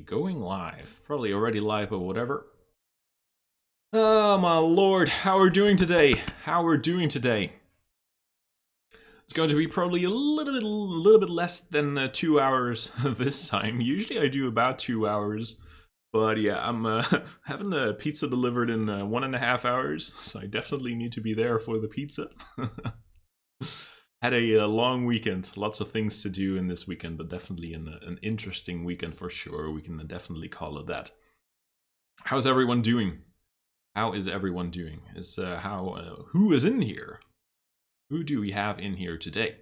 going live. Probably already live, but whatever. Oh my lord, how are we doing today? How are we doing today? It's going to be probably a little bit less than 2 hours this time. Usually I do about 2 hours. But yeah, I'm having a pizza delivered in 1.5 hours, so I definitely need to be there for the pizza. Had a long weekend, lots of things to do in this weekend, but definitely an interesting weekend for sure. We can definitely call it that. How's everyone doing? How is everyone doing? Who is in here? Who do we have in here today?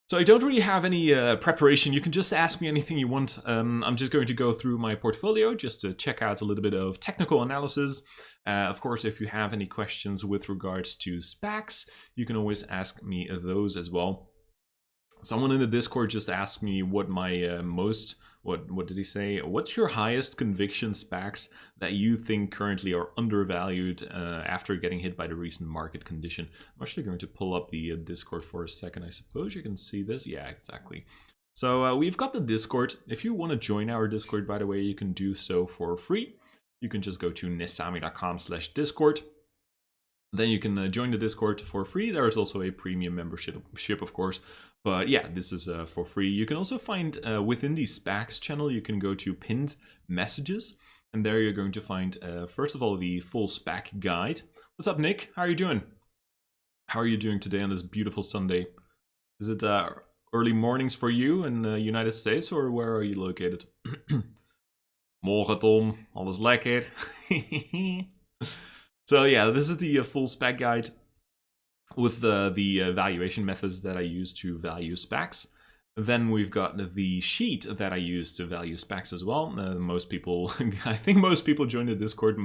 So I don't really have any preparation. You can just ask me anything you want. I'm just going to go through my portfolio just to check out a little bit of technical analysis. Of course, if you have any questions with regards to SPACs, you can always ask me those as well. Someone in the Discord just asked me what my what did he say? What's your highest conviction SPACs that you think currently are undervalued after getting hit by the recent market condition? I'm actually going to pull up the Discord for a second. I suppose you can see this. Yeah, exactly. So we've got the Discord. If you want to join our Discord, by the way, you can do so for free. You can just go to nesami.com/Discord. Then you can join the Discord for free. There is also a premium membership, of course. But yeah, this is for free. You can also find within the SPACs channel, you can go to pinned messages. And there you're going to find, first of all, the full SPAC guide. What's up, Nick? How are you doing? How are you doing today on this beautiful Sunday? Is it early mornings for you in the United States, or where are you located? Morgen, Tom. Alles lekker. So yeah, this is the full SPAC guide with the valuation methods that I use to value SPACs. Then we've got the sheet that I use to value SPACs as well. Most people, I think most people join the Discord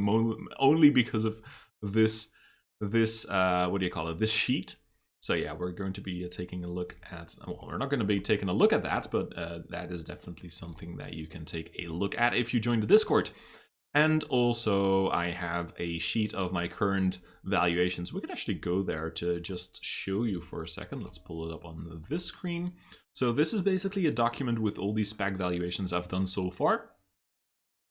only because of this what do you call it? This sheet. So yeah, we're going to be taking a look at, well, we're not going to be taking a look at that, but that is definitely something that you can take a look at if you join the Discord. And also I have a sheet of my current valuations. We can actually go there to just show you for a second. Let's pull it up on this screen. So this is basically a document with all these SPAC valuations I've done so far.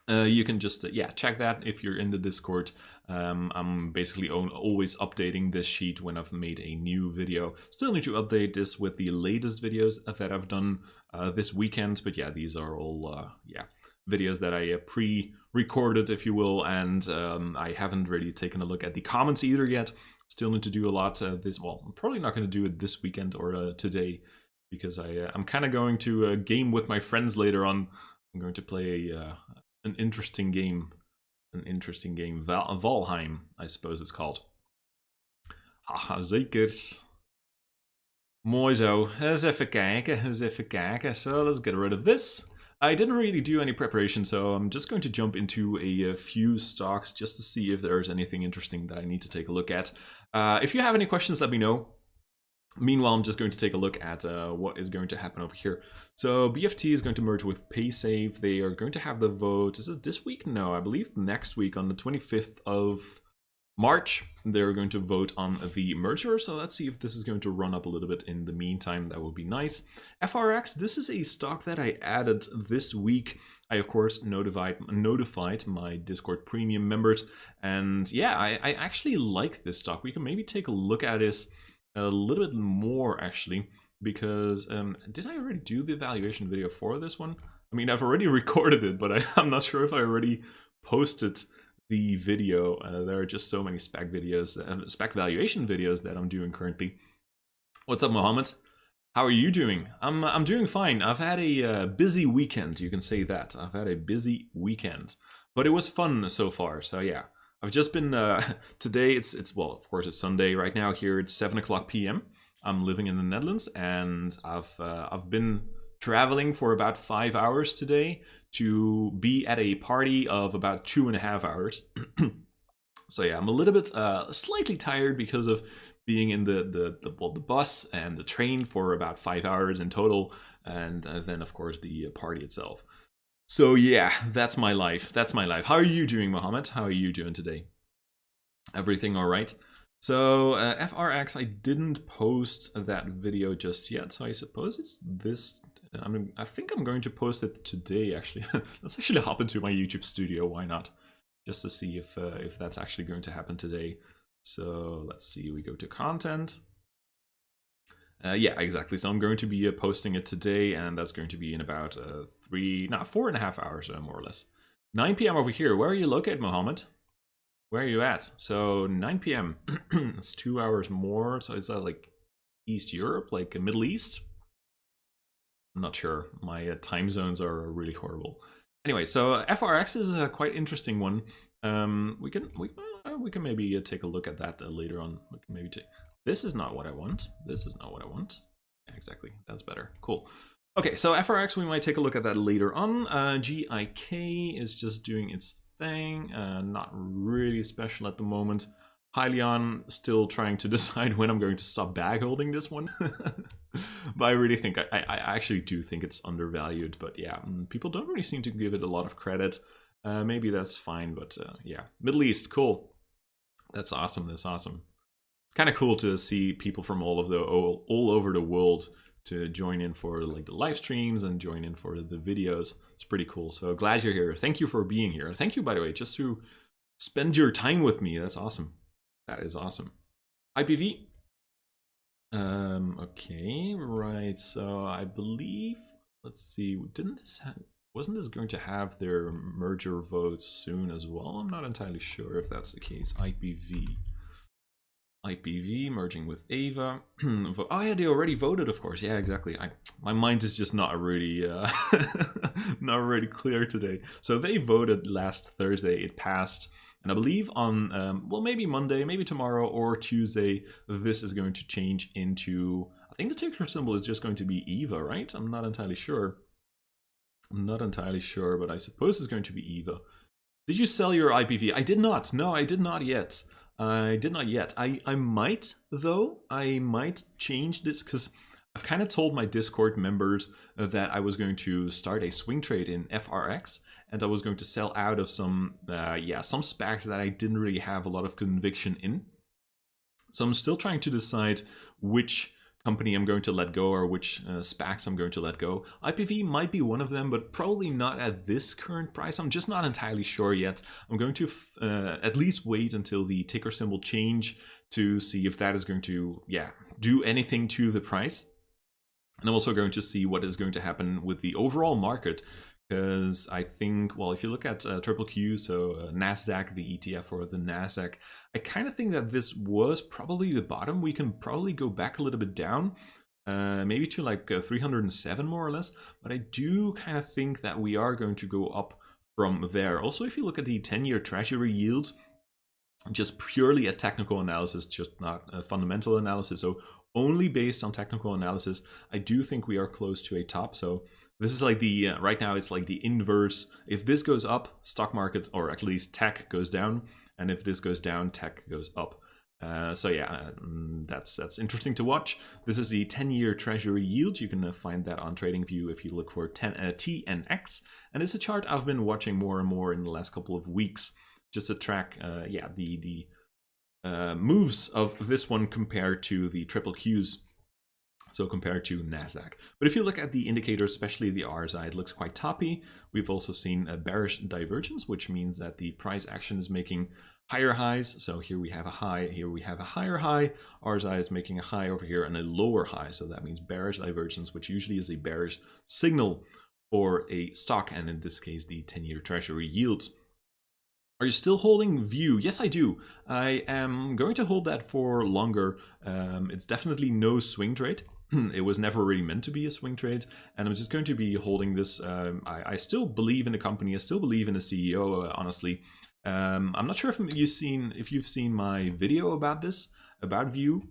You can just, check that if you're in the Discord. I'm basically always updating this sheet when I've made a new video. Still need to update this with the latest videos that I've done this weekend. But yeah, these are all, videos that I pre-recorded, if you will, and I haven't really taken a look at the comments either yet. Still need to do a lot well, I'm probably not going to do it this weekend or today, because I'm kind of going to game with my friends later on. I'm going to play an interesting game. Valheim, I suppose it's called. Haha, zeker. Mooi zo. Eens even kijken. So let's get rid of this. I didn't really do any preparation, so I'm just going to jump into a few stocks just to see if there's anything interesting that I need to take a look at. If you have any questions, let me know. Meanwhile, I'm just going to take a look at what is going to happen over here. So BFT is going to merge with PaySafe. They are going to have the vote. Is it this week? No, I believe next week on the 25th of March. They're going to vote on the merger. So let's see if this is going to run up a little bit in the meantime. That would be nice. FRX, this is a stock that I added this week. I, of course, notified my Discord premium members. And yeah, I actually like this stock. We can maybe take a look at this a little bit more, actually, because did I already do the evaluation video for this one? I mean, I've already recorded it, but I'm not sure if I already posted the video. There are just so many SPAC videos, SPAC valuation videos that I'm doing currently. What's up, Mohammed? How are you doing? I'm doing fine. I've had a busy weekend. You can say that. I've had a busy weekend, but it was fun so far. So yeah, I've just been today. It's well, of course, it's Sunday right now. Here it's 7:00 p.m. I'm living in the Netherlands, and I've been traveling for about 5 hours today to be at a party of about 2.5 hours. So yeah, I'm a little bit slightly tired because of being in the bus and the train for about 5 hours in total, and then of course the party itself. So yeah, that's my life. How are you doing, Mohammed? How are you doing today? Everything all right? So FRX, I didn't post that video just yet, so I suppose it's this. I think I'm going to post it today, actually. Let's actually hop into my YouTube studio, why not? Just to see if that's actually going to happen today. So let's see, we go to content. Yeah, exactly. So I'm going to be posting it today, and that's going to be in about 4.5 hours, more or less. 9 p.m. over here. Where are you located, Mohammed? Where are you at? So 9 p.m. It's 2 hours more. So is that like East Europe, like Middle East? I'm not sure. My time zones are really horrible. Anyway, so FRX is a quite interesting one. We can maybe take a look at that later on. We can maybe take. This is not what I want. This is not what I want. Yeah, exactly. That's better. Cool. Okay, so FRX, we might take a look at that later on. GIK is just doing its thing. Not really special at the moment. Hylion, still trying to decide when I'm going to stop bag holding this one. But I really think, I actually do think it's undervalued. But yeah, people don't really seem to give it a lot of credit. Maybe that's fine, but yeah. Middle East, cool. That's awesome, that's awesome. It's kind of cool to see people from all over the world to join in for like the live streams and join in for the videos. It's pretty cool. So glad you're here. Thank you for being here. Thank you, by the way, just to spend your time with me. That's awesome. That is awesome. IPV. Okay, right. So I believe, let's see, wasn't this going to have their merger votes soon as well? I'm not entirely sure if that's the case. IPV merging with Ava. Oh yeah, they already voted, of course. Yeah, exactly. My mind is just not really not really clear today. So they voted last Thursday. It passed, and I believe on well, maybe Monday, maybe tomorrow or Tuesday, this is going to change into. I think the ticker symbol is just going to be Eva, right? I'm not entirely sure. I'm not entirely sure, but I suppose it's going to be Eva. Did you sell your IPV? I did not. No, I did not yet. I did not yet. I might, though. I might change this because I've kind of told my Discord members that I was going to start a swing trade in FRX, and I was going to sell out of some SPACs that I didn't really have a lot of conviction in. So I'm still trying to decide which company I'm going to let go or which SPACs I'm going to let go. IPV might be one of them, but probably not at this current price. I'm just not entirely sure yet. I'm going to at least wait until the ticker symbol change to see if that is going to do anything to the price. And I'm also going to see what is going to happen with the overall market. Because I think, well, if you look at Triple Q, so NASDAQ, the ETF or the NASDAQ, I kind of think that this was probably the bottom. We can probably go back a little bit down, maybe to like 307 more or less. But I do kind of think that we are going to go up from there. Also, if you look at the 10-year Treasury yields, just purely a technical analysis, just not a fundamental analysis. So only based on technical analysis, I do think we are close to a top. So this is like the, right now it's like the inverse. If this goes up, stock market, or at least tech goes down. And if this goes down, tech goes up. So yeah, that's interesting to watch. This is the 10-year Treasury yield. You can find that on TradingView if you look for TNX. And it's a chart I've been watching more and more in the last couple of weeks, just to track, the moves of this one compared to the triple Qs. So compared to NASDAQ. But if you look at the indicators, especially the RSI, it looks quite toppy. We've also seen a bearish divergence, which means that the price action is making higher highs. So here we have a high, here we have a higher high. RSI is making a high over here and a lower high. So that means bearish divergence, which usually is a bearish signal for a stock, and in this case, the 10-year Treasury yields. Are you still holding View? Yes, I do. I am going to hold that for longer. It's definitely no swing trade. It was never really meant to be a swing trade, and I'm just going to be holding this. I still believe in the company. I still believe in the CEO, honestly. I'm not sure if you've seen my video about this, about View,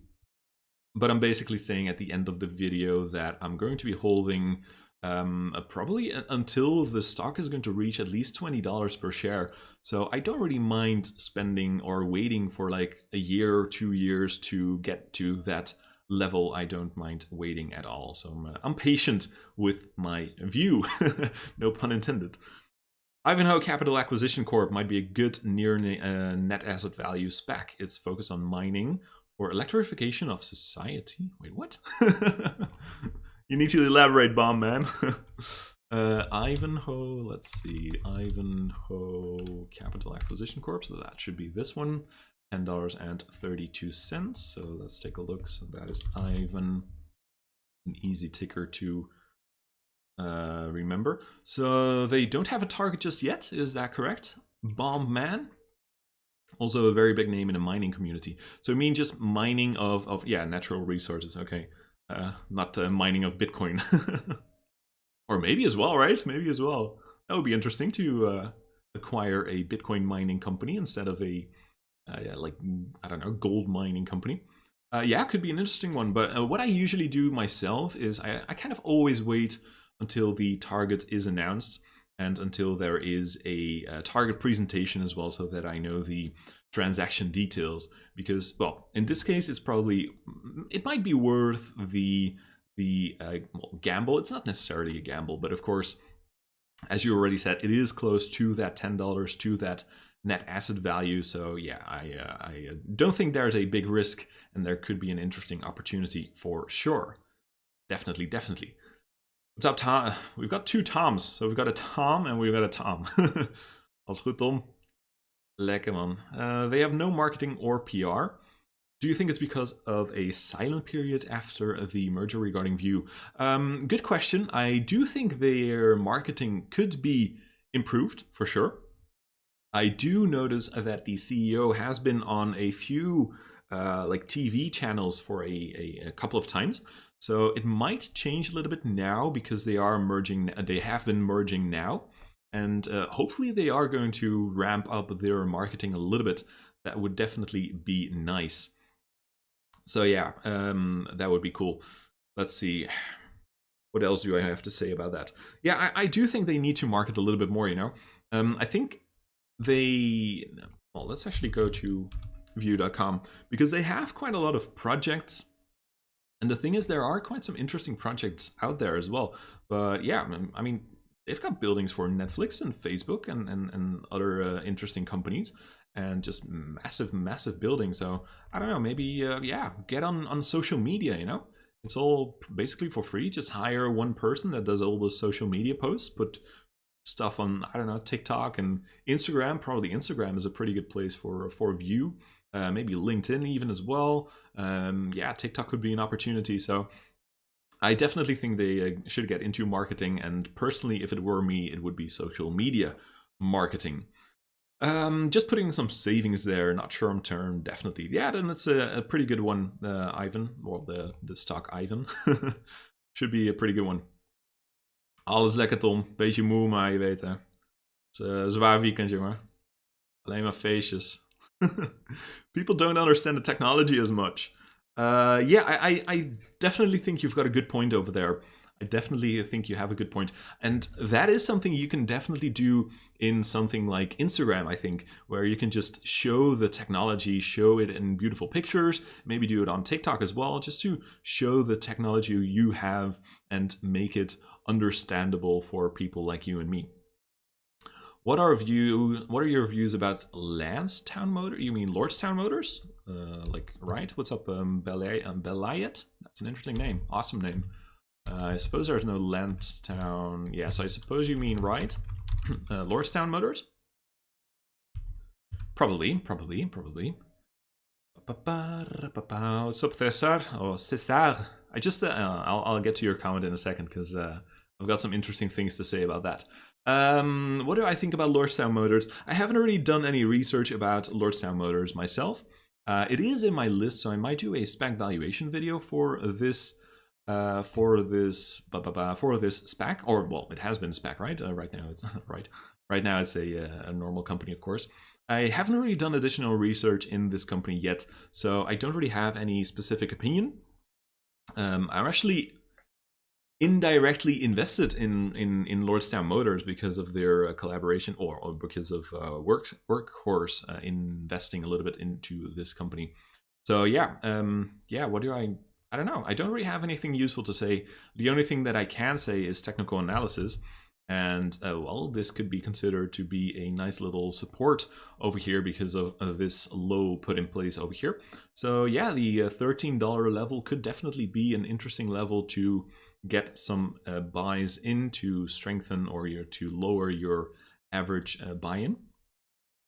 but I'm basically saying at the end of the video that I'm going to be holding probably until the stock is going to reach at least $20 per share. So I don't really mind spending or waiting for like a year or 2 years to get to that level. I don't mind waiting at all. So I'm patient with my View, no pun intended. Ivanhoe Capital Acquisition Corp might be a good near net asset value SPAC. It's focused on mining for electrification of society. Wait, what? You need to elaborate, bomb man. Ivanhoe, let's see, Ivanhoe Capital Acquisition Corp. So that should be this one, $10.32. So let's take a look. So that is Ivan, an easy ticker to remember. So they don't have a target just yet, is that correct? Bomb man. Also a very big name in the mining community. So I mean just mining of yeah, natural resources, okay. Not mining of Bitcoin. Or maybe as well, right? Maybe as well. That would be interesting to acquire a Bitcoin mining company instead of a, like, I don't know, gold mining company. Yeah, could be an interesting one. But what I usually do myself is I kind of always wait until the target is announced and until there is a target presentation as well, so that I know the transaction details. Because, well, in this case, it might be worth the well, gamble. It's not necessarily a gamble, but of course, as you already said, it is close to that $10, to that net asset value. So yeah, I don't think there's a big risk, and there could be an interesting opportunity for sure. Definitely, definitely. What's up, Tom? We've got two Toms. So we've got a Tom and we've got a Tom. Alles goed, Tom? Lekker, man. They have no marketing or PR. Do you think it's because of a silent period after the merger regarding View? Good question. I do think their marketing could be improved, for sure. I do notice that the CEO has been on a few like TV channels for a couple of times. So it might change a little bit now because they are merging. They have been merging now, and hopefully they are going to ramp up their marketing a little bit. That would definitely be nice. So yeah, that would be cool. Let's see. What else do I have to say about that? Yeah, I do think they need to market a little bit more, you know. I think they... Well, let's actually go to view.com because they have quite a lot of projects. And the thing is, there are quite some interesting projects out there as well. But yeah, I mean, they've got buildings for Netflix and Facebook and other interesting companies. And just massive buildings. So I don't know, maybe yeah, get on social media, you know. It's all basically for free. Just hire one person that does all the social media posts, put stuff on, I don't know, TikTok and Instagram. Probably Instagram is a pretty good place for View. Maybe LinkedIn even as well. Yeah, TikTok could be an opportunity. So I definitely think they should get into marketing. And personally, if it were me, it would be social media marketing. Just putting some savings there, not short term, definitely. Yeah, then it's a pretty good one, Ivan, or the stock Ivan. Should be a pretty good one. Alles lekker, Tom. Beetje moe, maar je weet, hè. Het is een zwaar weekend, jongen. Alleen maar feestjes. People don't understand the technology as much. Yeah, I definitely think you've got a good point over there. I definitely think you have a good point. And that is something you can definitely do in something like Instagram, I think, where you can just show the technology, show it in beautiful pictures, maybe do it on TikTok as well, just to show the technology you have and make it understandable for people like you and me. What are your views about Lordstown Motors? You mean Lordstown Motors? Like, right? What's up, Belayet? That's an interesting name. Awesome name. I suppose there's no Lordstown. Yes, I suppose you mean right. Lordstown Motors? Probably. What's up, Cesar? Oh, Cesar. I just I'll get to your comment in a second because I've got some interesting things to say about that. What do I think about Lordstown Motors? I haven't really done any research about Lordstown Motors myself. It is in my list, so I might do a SPAC valuation video for this SPAC, or well, it has been a SPAC, right? Right now it's right now it's a normal company, of course. I haven't really done additional research in this company yet, so I don't really have any specific opinion. I'm actually indirectly invested in Lordstown Motors because of their collaboration, or because of Workhorse investing a little bit into this company. So yeah, what do I don't know. I don't really have anything useful to say. The only thing that I can say is technical analysis. And well, this could be considered to be a nice little support over here because of this low put in place over here. So yeah, the $13 level could definitely be an interesting level to get some buys in to strengthen or to lower your average buy-in.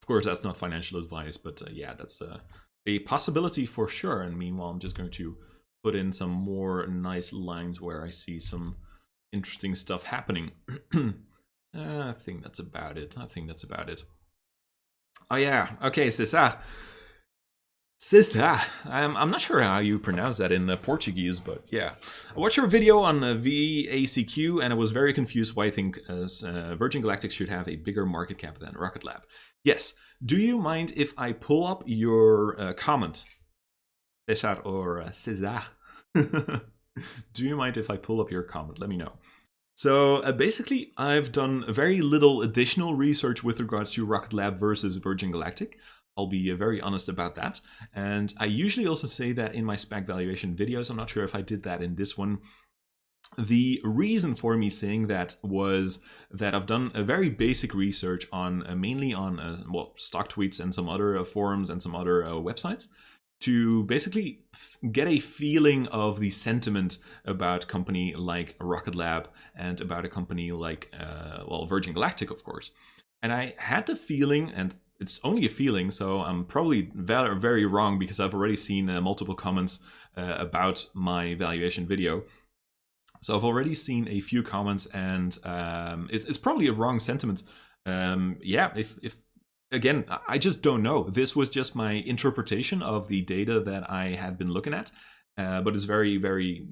Of course, that's not financial advice, but yeah, that's a possibility for sure. And meanwhile, I'm just going to put in some more nice lines where I see some interesting stuff happening. I think that's about it. Oh yeah, okay, César. I'm not sure how you pronounce that in Portuguese, but yeah. I watched your video on VACQ and I was very confused why I think Virgin Galactic should have a bigger market cap than Rocket Lab. Yes, do you mind if I pull up your comment? César or César? Do you mind if I pull up your comment? Let me know. So basically, I've done very little additional research with regards to Rocket Lab versus Virgin Galactic. I'll be very honest about that. And I usually also say that in my SPAC valuation videos. I'm not sure if I did that in this one. The reason for me saying that was that I've done a very basic research on mainly on well, stock tweets and some other forums and some other websites to basically get a feeling of the sentiment about a company like Rocket Lab and about a company like, well, Virgin Galactic, of course. And I had the feeling, and it's only a feeling, so I'm probably very, very wrong because I've already seen multiple comments about my valuation video. So I've already seen a few comments, and it's probably a wrong sentiment. Yeah, if again, I just don't know. This was just my interpretation of the data that I had been looking at, but it's very, very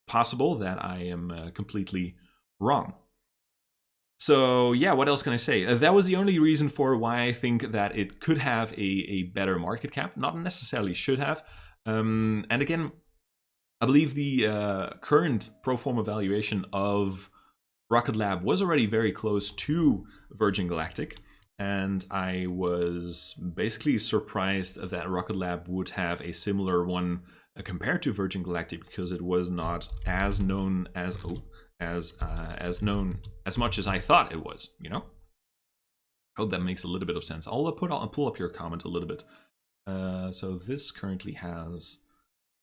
possible that I am completely wrong. So yeah, what else can I say? That was the only reason for why I think that it could have a better market cap, not necessarily should have. And again, I believe the current pro forma valuation of Rocket Lab was already very close to Virgin Galactic. And I was basically surprised that Rocket Lab would have a similar one compared to Virgin Galactic because it was not as known as known as much as I thought it was. You know, I hope that makes a little bit of sense. I'll pull up your comment a little bit. So this currently has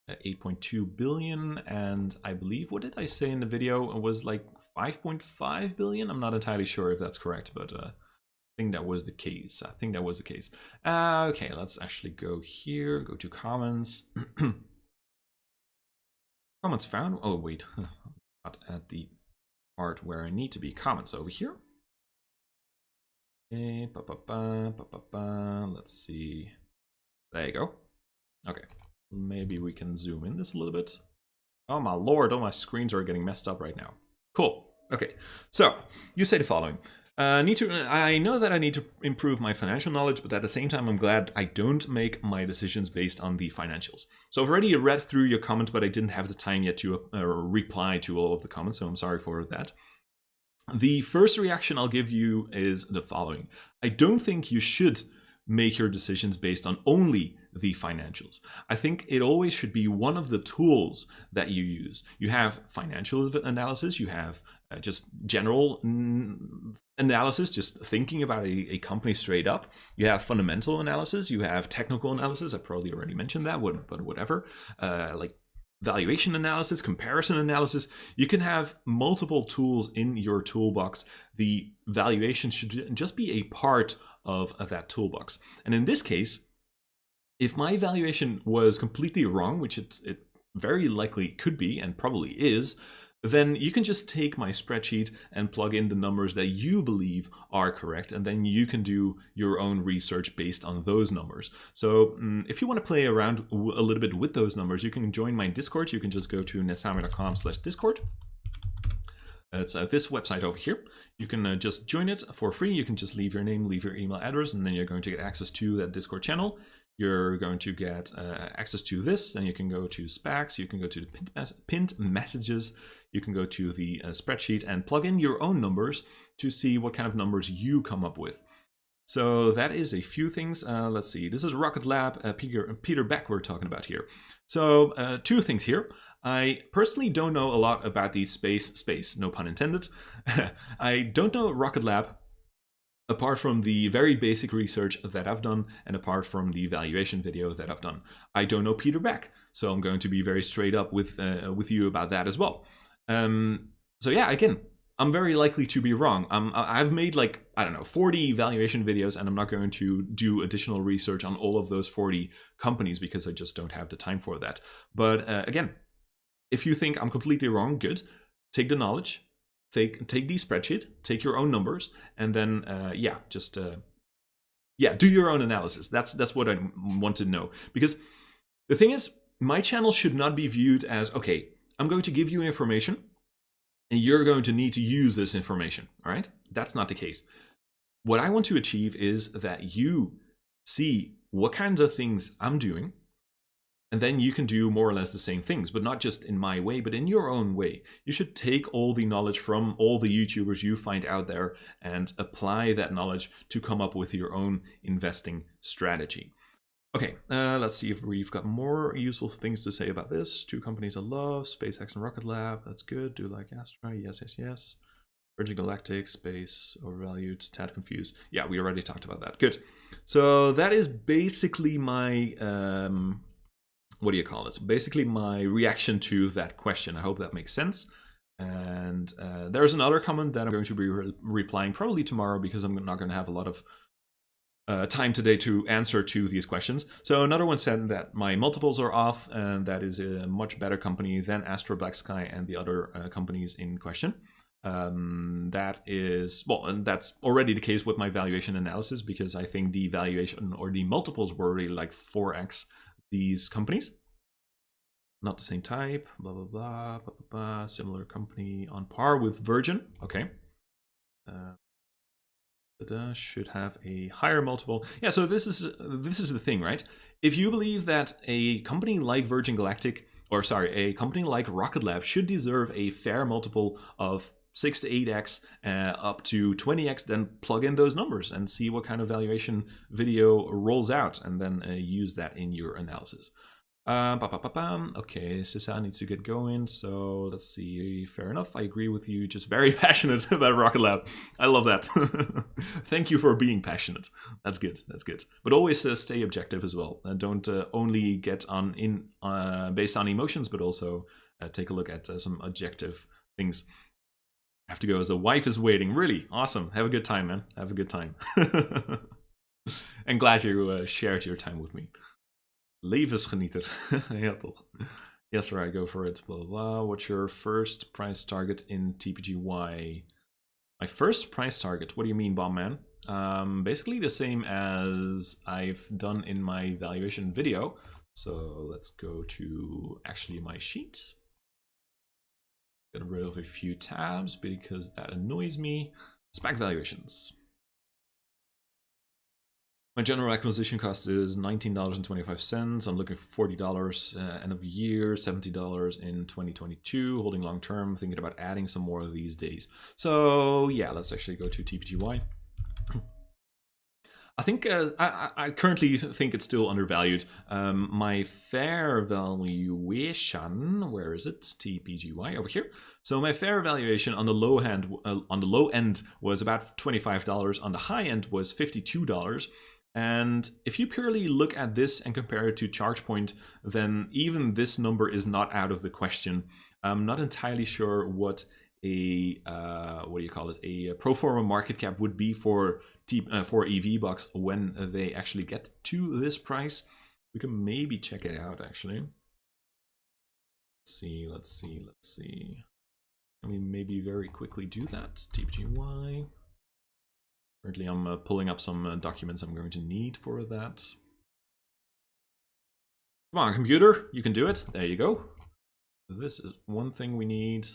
8.2 billion, and I believe, what did I say in the video? It was like 5.5 billion. I'm not entirely sure if that's correct, but I think that was the case. Okay, let's actually go here, go to comments. Comments found. Oh wait, not at the part where I need to be. Comments over here. Okay, let's see. There you go. Okay, maybe we can zoom in this a little bit. Oh my lord, all my screens are getting messed up right now. Cool. Okay, so you say the following. I know that I need to improve my financial knowledge, but at the same time, I'm glad I don't make my decisions based on the financials. So I've already read through your comments, but I didn't have the time yet to reply to all of the comments, so I'm sorry for that. The first reaction I'll give you is the following. I don't think you should make your decisions based on only the financials. I think it always should be one of the tools that you use. You have financial analysis, you have just general analysis, just thinking about a company straight up. You have fundamental analysis, you have technical analysis. I probably already mentioned that, but whatever. Like valuation analysis, comparison analysis. You can have multiple tools in your toolbox. The valuation should just be a part of that toolbox. And in this case, if my valuation was completely wrong, which it very likely could be and probably is, then you can just take my spreadsheet and plug in the numbers that you believe are correct, and then you can do your own research based on those numbers. So if you want to play around a little bit with those numbers, you can join my Discord. You can just go to nesami.com/discord. It's this website over here. You can just join it for free. You can just leave your name, leave your email address, and then you're going to get access to that Discord channel. You're going to get access to this. Then you can go to SPACs. You can go to the pinned messages. You can go to the spreadsheet and plug in your own numbers to see what kind of numbers you come up with. So that is a few things. Let's see. This is Rocket Lab, Peter Beck we're talking about here. So 2 things here. I personally don't know a lot about the space, no pun intended. I don't know Rocket Lab, apart from the very basic research that I've done and apart from the valuation video that I've done. I don't know Peter Beck, so I'm going to be very straight up with you about that as well. So yeah, again, I'm very likely to be wrong. I've made like, I don't know, 40 valuation videos, and I'm not going to do additional research on all of those 40 companies because I just don't have the time for that. But again, if you think I'm completely wrong, good. Take the knowledge, take the spreadsheet, take your own numbers, and then yeah, just yeah, do your own analysis. That's what I want to know. Because the thing is, my channel should not be viewed as, okay, I'm going to give you information, and you're going to need to use this information, all right? That's not the case. What I want to achieve is that you see what kinds of things I'm doing, and then you can do more or less the same things, but not just in my way, but in your own way. You should take all the knowledge from all the YouTubers you find out there and apply that knowledge to come up with your own investing strategy. Okay, let's see if we've got more useful things to say about this. 2 companies I love, SpaceX and Rocket Lab. That's good. Do like Astra? Yes, yes, yes. Virgin Galactic, space, overvalued, tad confused. Yeah, we already talked about that. Good. So that is basically my, what do you call it? Basically my reaction to that question. I hope that makes sense. And there's another comment that I'm going to be replying probably tomorrow because I'm not going to have a lot of time today to answer to these questions. So another one said that my multiples are off, and that is a much better company than Astra, Black Sky, and the other companies in question. That is, well, and that's already the case with my valuation analysis, because I think the valuation or the multiples were really like 4x these companies. Not the same type, blah, blah, blah, blah, blah, blah. Similar company on par with Virgin. Okay. Should have a higher multiple. Yeah, so this is the thing, right? If you believe that a company like Virgin Galactic, or sorry, a company like Rocket Lab should deserve a fair multiple of 6 to 8x up to 20x, then plug in those numbers and see what kind of valuation video rolls out, and then use that in your analysis. Okay, Sisa needs to get going, so let's see. Fair enough, I agree with you. Just very passionate about Rocket Lab. I love that. Thank you for being passionate. That's good, that's good. But always stay objective as well. Don't only get on based on emotions, but also take a look at some objective things. I have to go as the wife is waiting. Really awesome. Have a good time, man. Have a good time. And glad you shared your time with me. Levensgenieter. Ja, toch. Yes, right, go for it. Blah, blah, blah. What's your first price target in TPGY? My first price target? What do you mean, Bomb Man? Basically the same as I've done in my valuation video. So let's go to actually my sheet. Get rid of a few tabs because that annoys me. SPAC valuations. My general acquisition cost is $19.25. I'm looking for $40 end of year, $70 in 2022, holding long term, thinking about adding some more of these days. So yeah, let's actually go to TPGY. I think I currently think it's still undervalued. My fair valuation, where is it? TPGY over here. So my fair valuation on the low end was about $25. On the high end was $52. And if you purely look at this and compare it to ChargePoint, then even this number is not out of the question. I'm not entirely sure what a what do you call it? A pro forma market cap would be for EV bucks when they actually get to this price. We can maybe check it out actually. Let's see. Can we maybe very quickly do that? TPGY. Currently, I'm pulling up some documents I'm going to need for that. Come on, computer, you can do it. There you go. This is one thing we need.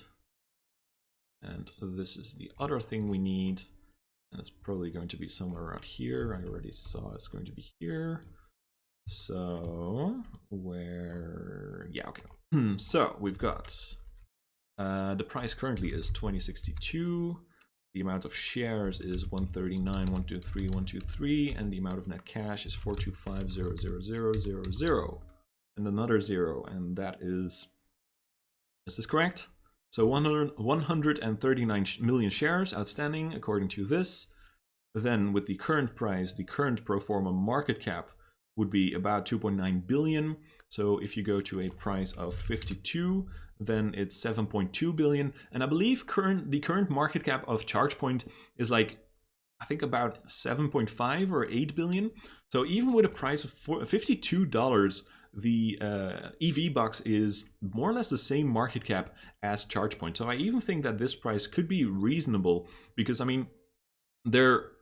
And this is the other thing we need. And it's probably going to be somewhere around here. I already saw it's going to be here. So, where... Yeah, okay. So, we've got... the price currently is 2062. The amount of shares is 139,123,123, and the amount of net cash is 425,000,000, and another 0, and that is Is this correct? So 139 million shares outstanding according to this. Then with the current price, the current pro forma market cap would be about 2.9 billion. So if you go to a price of 52, then it's 7.2 billion. And I believe the current market cap of ChargePoint is like, I think about 7.5 or 8 billion. So even with a price of $52, the EV box is more or less the same market cap as ChargePoint. So I even think that this price could be reasonable because, I mean, they're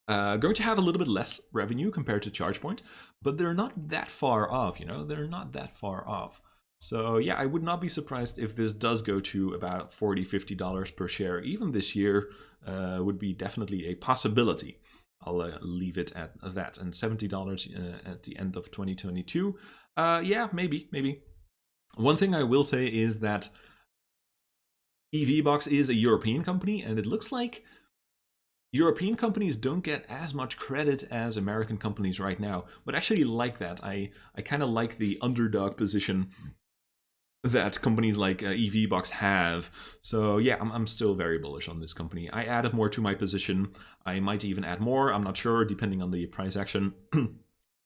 going to have a little bit less revenue compared to ChargePoint, but they're not that far off, you know, they're not that far off. So yeah, I would not be surprised if this does go to about $40, $50 per share, even this year. Would be definitely a possibility. I'll leave it at that. And $70 at the end of 2022. Yeah, maybe. One thing I will say is that EVBox is a European company, and it looks like European companies don't get as much credit as American companies right now, but actually like that. I kind of like the underdog position that companies like EVBox have. So yeah, I'm still very bullish on this company. I added more to my position. I might even add more. I'm not sure, depending on the price action.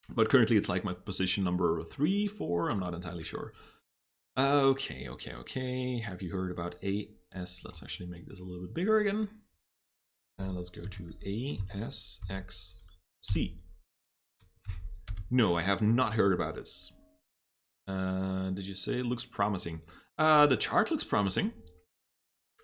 But currently it's like my position number 3, 4. I'm not entirely sure. Okay. Have you heard about AS? Let's actually make this a little bit bigger again. And let's go to ASXC. No, I have not heard about this. Did you say it looks promising? The chart looks promising.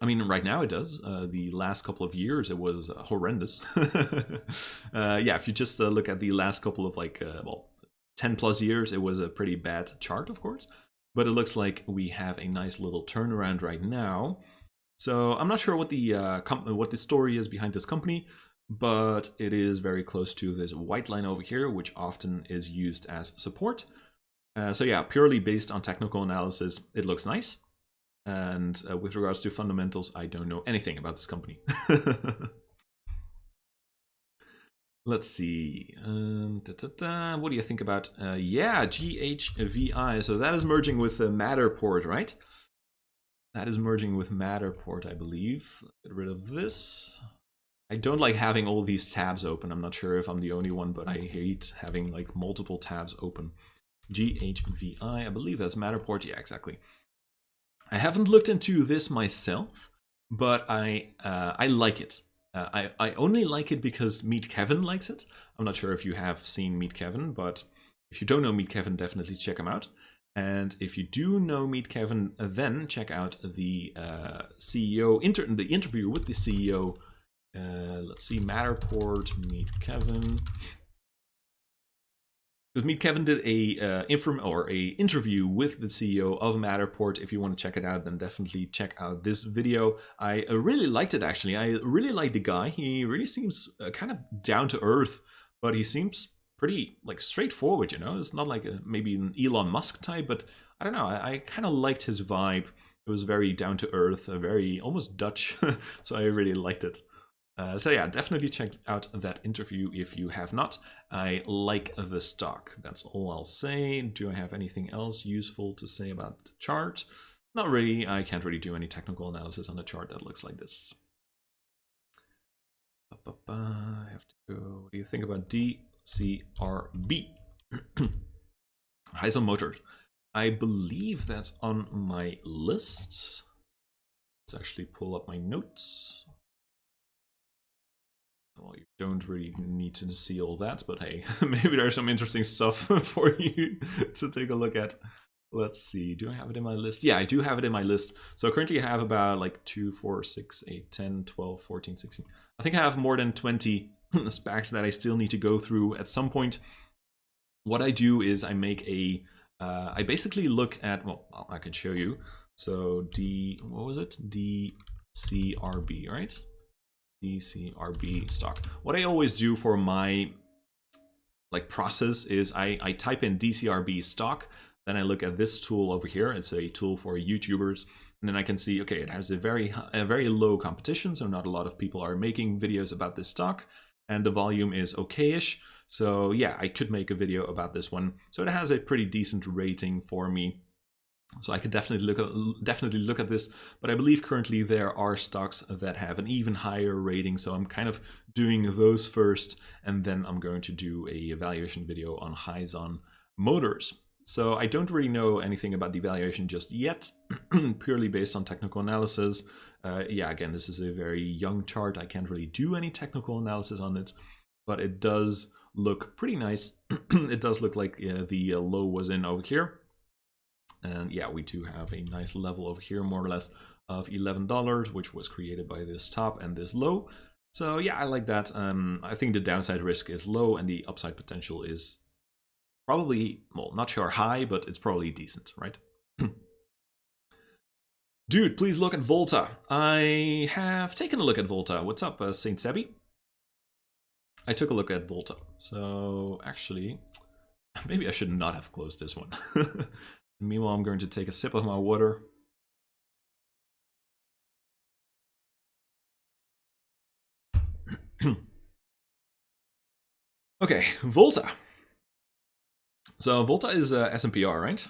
I mean, right now it does. The last couple of years, it was horrendous. Yeah, if you just look at the last couple of well, 10 plus years, it was a pretty bad chart, of course. But it looks like we have a nice little turnaround right now. So I'm not sure what the story is behind this company, but it is very close to this white line over here, which often is used as support. So yeah, purely based on technical analysis, it looks nice. And with regards to fundamentals, I don't know anything about this company. Let's see. What do you think about, yeah, GHVI. So that is merging with Matterport, right? That is merging with Matterport, I believe. Get rid of this. I don't like having all these tabs open. I'm not sure if I'm the only one, but I hate having like multiple tabs open. GHVI, I believe that's Matterport. Yeah, exactly. I haven't looked into this myself, but I like it. I only like it because Meet Kevin likes it. I'm not sure if you have seen Meet Kevin, but if you don't know Meet Kevin, definitely check him out. And if you do know Meet Kevin, then check out the CEO, the interview with the CEO. Let's see, Matterport, Meet Kevin. Because Meet Kevin did a interview with the CEO of Matterport. If you want to check it out, then definitely check out this video. I really liked it, actually. I really like the guy. He really seems kind of down to earth, but he seems pretty like straightforward, you know. It's not like maybe an Elon Musk type, but I don't know. I kind of liked his vibe. It was very down to earth, very almost Dutch. So I really liked it. So yeah, definitely check out that interview if you have not. I like the stock. That's all I'll say. Do I have anything else useful to say about the chart? Not really. I can't really do any technical analysis on a chart that looks like this. I have to go. What do you think about DCRB? Heisel Motors. I believe that's on my list. Let's actually pull up my notes. Well, you don't really need to see all that, but hey, maybe there's some interesting stuff for you to take a look at. Let's see, do I have it in my list? Yeah, I do have it in my list. So currently I have about like 2, 4, 6, 8, 10, 12, 14, 16. I think I have more than 20 specs that I still need to go through at some point. What I do is I make a, I basically look at, well, I can show you. So what was it? DCRB, right? DCRB stock. What I always do for my process is I type in DCRB stock, then I look at this tool over here. It's a tool for YouTubers, and then I can see, okay, it has a very low competition, so not a lot of people are making videos about this stock, and the volume is okay-ish. So yeah, I could make a video about this one. So it has a pretty decent rating for me. So I could definitely look at this, but I believe currently there are stocks that have an even higher rating. So I'm kind of doing those first, and then I'm going to do a valuation video on Hyzon Motors. So I don't really know anything about the valuation just yet, purely based on technical analysis. Yeah, again, this is a very young chart. I can't really do any technical analysis on it, but it does look pretty nice. It does look like the low was in over here. And yeah, we do have a nice level over here, more or less, of $11, which was created by this top and this low. So yeah, I like that. I think the downside risk is low and the upside potential is probably, well, not sure high, but it's probably decent, right? Dude, please look at Volta. I have taken a look at Volta. What's up, Saint Sebi? I took a look at Volta. So actually, maybe I should not have closed this one. Meanwhile, I'm going to take a sip of my water. Okay, Volta. So Volta is SNPR, right?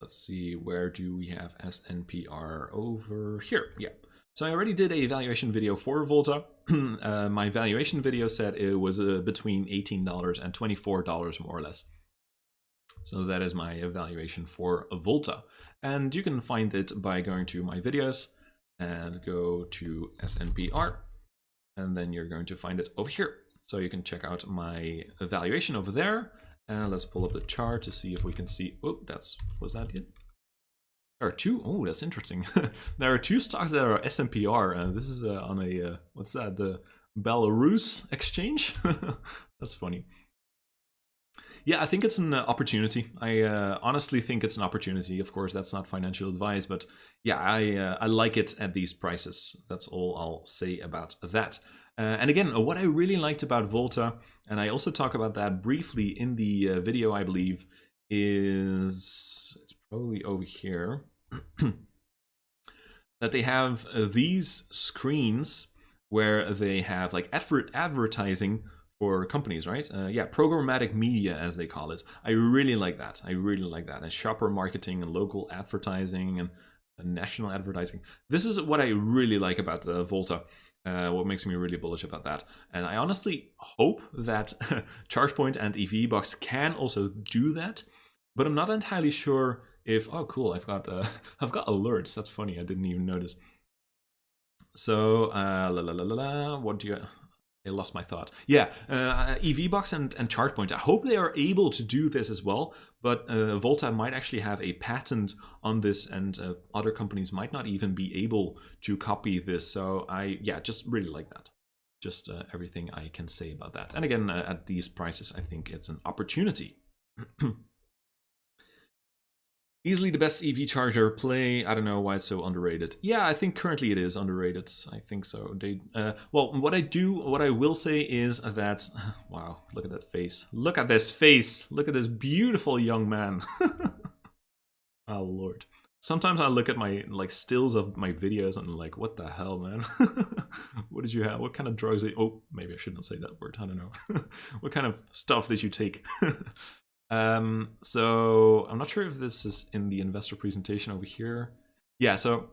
Let's see, where do we have SNPR? Over here, yeah. So I already did a valuation video for Volta. My valuation video said it was between $18 and $24 more or less. So that is my evaluation for Volta. And you can find it by going to my videos and go to SNPR. And then you're going to find it over here. So you can check out my evaluation over there. And let's pull up the chart to see if we can see. Oh, was that it? There are two. Oh, that's interesting. There are two stocks that are SNPR. This is on a, what's that? The Belarus exchange? That's funny. Yeah, I think it's an opportunity. I honestly think it's an opportunity. Of course, that's not financial advice, but yeah, I like it at these prices. That's all I'll say about that. And again, what I really liked about Volta, and I also talk about that briefly in the video, I believe, is, it's probably over here, that they have these screens where they have like advertising for companies, right? Yeah, programmatic media, as they call it. I really like that. I really like that. And shopper marketing and local advertising and national advertising. This is what I really like about Volta. What makes me really bullish about that. And I honestly hope that ChargePoint and EVBox can also do that. But I'm not entirely sure if, oh cool, I've got alerts. That's funny, I didn't even notice. So, what do you... I lost my thought. Yeah, EVBox and ChargePoint. I hope they are able to do this as well, but Volta might actually have a patent on this, and other companies might not even be able to copy this. So I, yeah, just really like that. Just everything I can say about that. And again, at these prices, I think it's an opportunity. Easily the best EV charger play. I don't know why it's so underrated. Yeah, I think currently it is underrated. I think so. They, well, what I will say is that, wow, look at that face. Look at this face. Look at this beautiful young man. Oh Lord. Sometimes I look at my like stills of my videos and I'm like, what the hell, man? What did you have? What kind of drugs? Oh, maybe I shouldn't say that word. I don't know. What kind of stuff did you take? So I'm not sure if this is in the investor presentation over here. Yeah, so,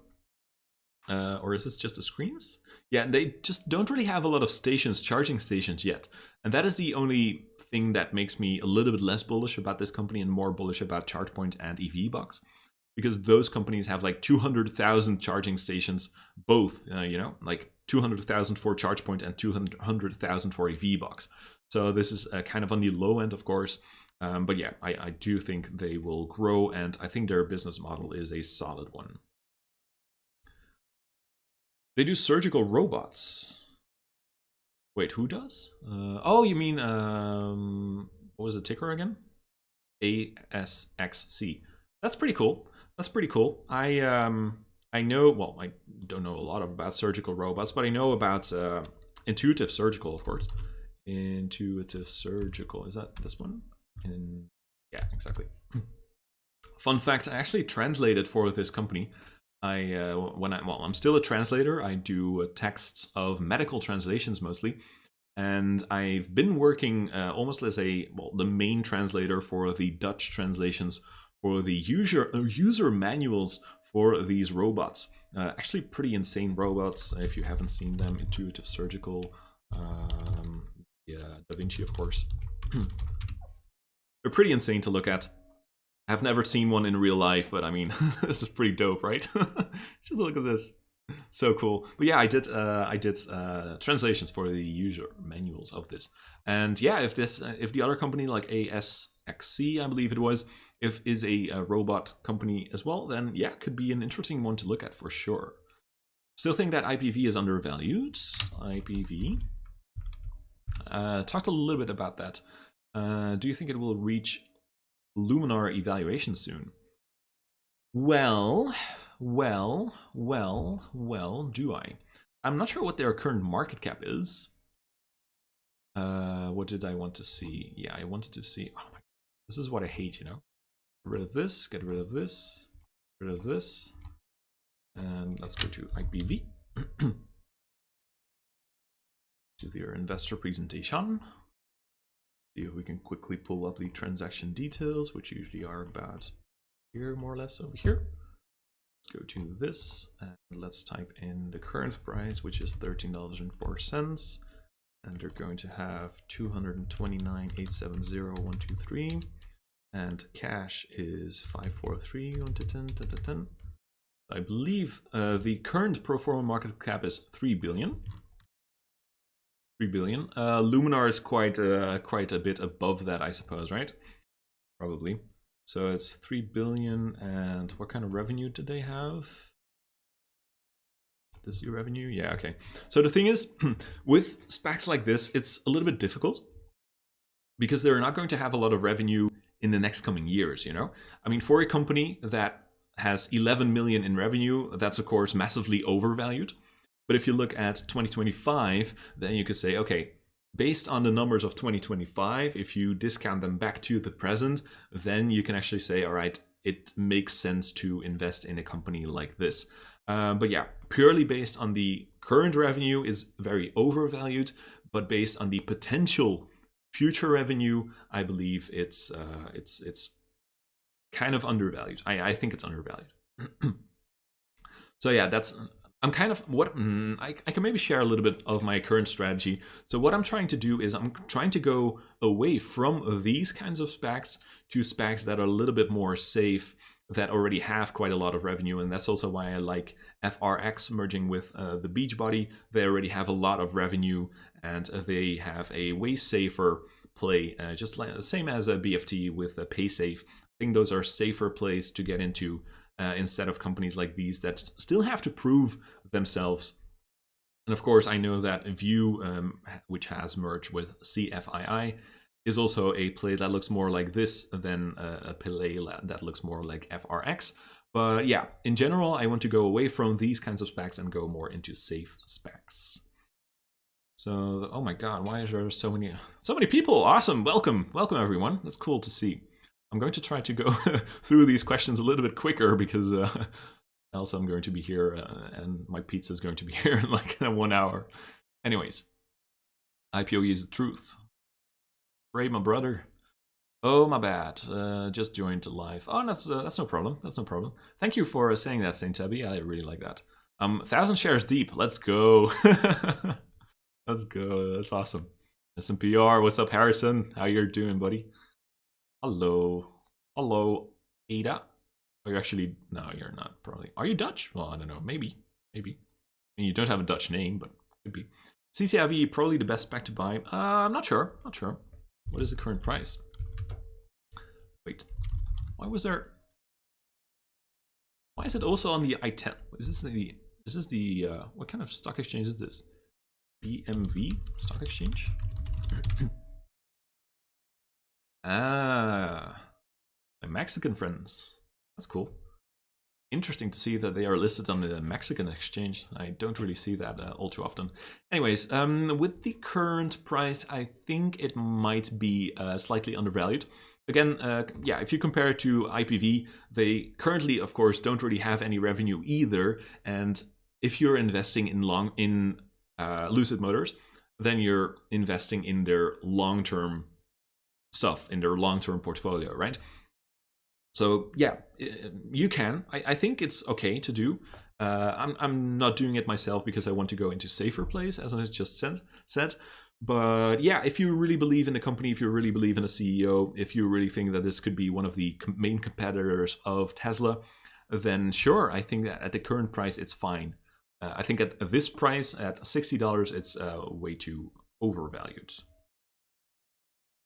or is this just the screens? Yeah, they just don't really have a lot of stations, charging stations yet. And that is the only thing that makes me a little bit less bullish about this company and more bullish about ChargePoint and EVBox. Because those companies have like 200,000 charging stations, both, you know, like 200,000 for ChargePoint and 200,000 for EVBox. So this is kind of on the low end, of course. But yeah, I do think they will grow, and I think their business model is a solid one. They do surgical robots. Wait, who does? Oh, you mean, what was the ticker again? ASXC. That's pretty cool. That's pretty cool. I know, well, I don't know a lot about surgical robots, but I know about Intuitive Surgical, of course. Intuitive Surgical, is that this one? Yeah, exactly. Fun fact, I actually translated for this company. I'm still a translator. I do texts of medical translations mostly, and I've been working almost as the main translator for the Dutch translations for the user manuals for these robots. Actually pretty insane robots if you haven't seen them. Intuitive Surgical, yeah, Da Vinci of course. They're pretty insane to look at. I've never seen one in real life, but I mean, this is pretty dope, right? Just look at this. So cool. But yeah, I did translations for the user manuals of this. And yeah, if the other company like ASXC, I believe it was, if is a robot company as well, then yeah, could be an interesting one to look at for sure. Still think that IPV is undervalued. IPV. Talked a little bit about that. Do you think it will reach Luminar evaluation soon? Well, do I? I'm not sure what their current market cap is. What did I want to see? Yeah, I wanted to see. Oh my, this is what I hate, you know. Get rid of this, get rid of this, get rid of this, and let's go to IPV. To their investor presentation. See if we can quickly pull up the transaction details, which usually are about here, more or less over here. Let's go to this and let's type in the current price, which is $13.04. And they're going to have 229,870,123. And cash is 543,110. I believe the current pro forma market cap is 3 billion. 3 billion. Luminar is quite a bit above that, I suppose, right? Probably. So it's 3 billion, and what kind of revenue did they have? Is this your revenue? Yeah, okay. So the thing is, with SPACs like this, it's a little bit difficult because they're not going to have a lot of revenue in the next coming years, you know? I mean, for a company that has 11 million in revenue, that's of course massively overvalued. But if you look at 2025, then you could say, okay, based on the numbers of 2025, if you discount them back to the present, then you can actually say, all right, it makes sense to invest in a company like this. But yeah, purely based on the current revenue is very overvalued, but based on the potential future revenue, I believe it's kind of undervalued. I think it's undervalued. So yeah, that's... I'm kind of what I can maybe share a little bit of my current strategy. So what I'm trying to do is I'm trying to go away from these kinds of SPACs to SPACs that are a little bit more safe, that already have quite a lot of revenue. And that's also why I like FRX merging with the Beachbody. They already have a lot of revenue and they have a way safer play, just like the same as a BFT with a PaySafe. I think those are safer plays to get into. Instead of companies like these that still have to prove themselves. And of course, I know that View, which has merged with CFII, is also a play that looks more like this than a play that looks more like FRX. But yeah, in general, I want to go away from these kinds of SPACs and go more into safe SPACs. So, oh my God, why are there so many people? Awesome, welcome everyone. That's cool to see. I'm going to try to go through these questions a little bit quicker because else I'm going to be here and my pizza is going to be here in like 1 hour. Anyways, IPOE is the truth. Ray, my brother. Oh, my bad. Just joined live. Oh, that's no problem. That's no problem. Thank you for saying that, Saint Tabby. I really like that. 1,000 shares deep. Let's go. Let's go. That's awesome. SMPR. What's up, Harrison? How you doing, buddy? Hello. Hello, Ada. Are you actually... No, you're not, probably. Are you Dutch? Well, I don't know. Maybe. I mean, you don't have a Dutch name, but could be. CCIV, probably the best spec to buy. I'm not sure. Not sure. What is the current price? Wait. Why was there... Why is it also on the I-10? Is this the... what kind of stock exchange is this? BMV stock exchange? Ah, my Mexican friends. That's cool. Interesting to see that they are listed on the Mexican exchange. I don't really see that all too often. Anyways, with the current price, I think it might be slightly undervalued. Again, yeah, if you compare it to IPV, they currently, of course, don't really have any revenue either. And if you're investing in Lucid Motors, then you're investing in their long-term stuff, in their long-term portfolio, right? So yeah, you can. I think it's okay to do. I'm not doing it myself because I want to go into safer plays, as I just said. But yeah, if you really believe in the company, if you really believe in the CEO, if you really think that this could be one of the main competitors of Tesla, then sure, I think that at the current price, it's fine. I think at this price, at $60, it's way too overvalued.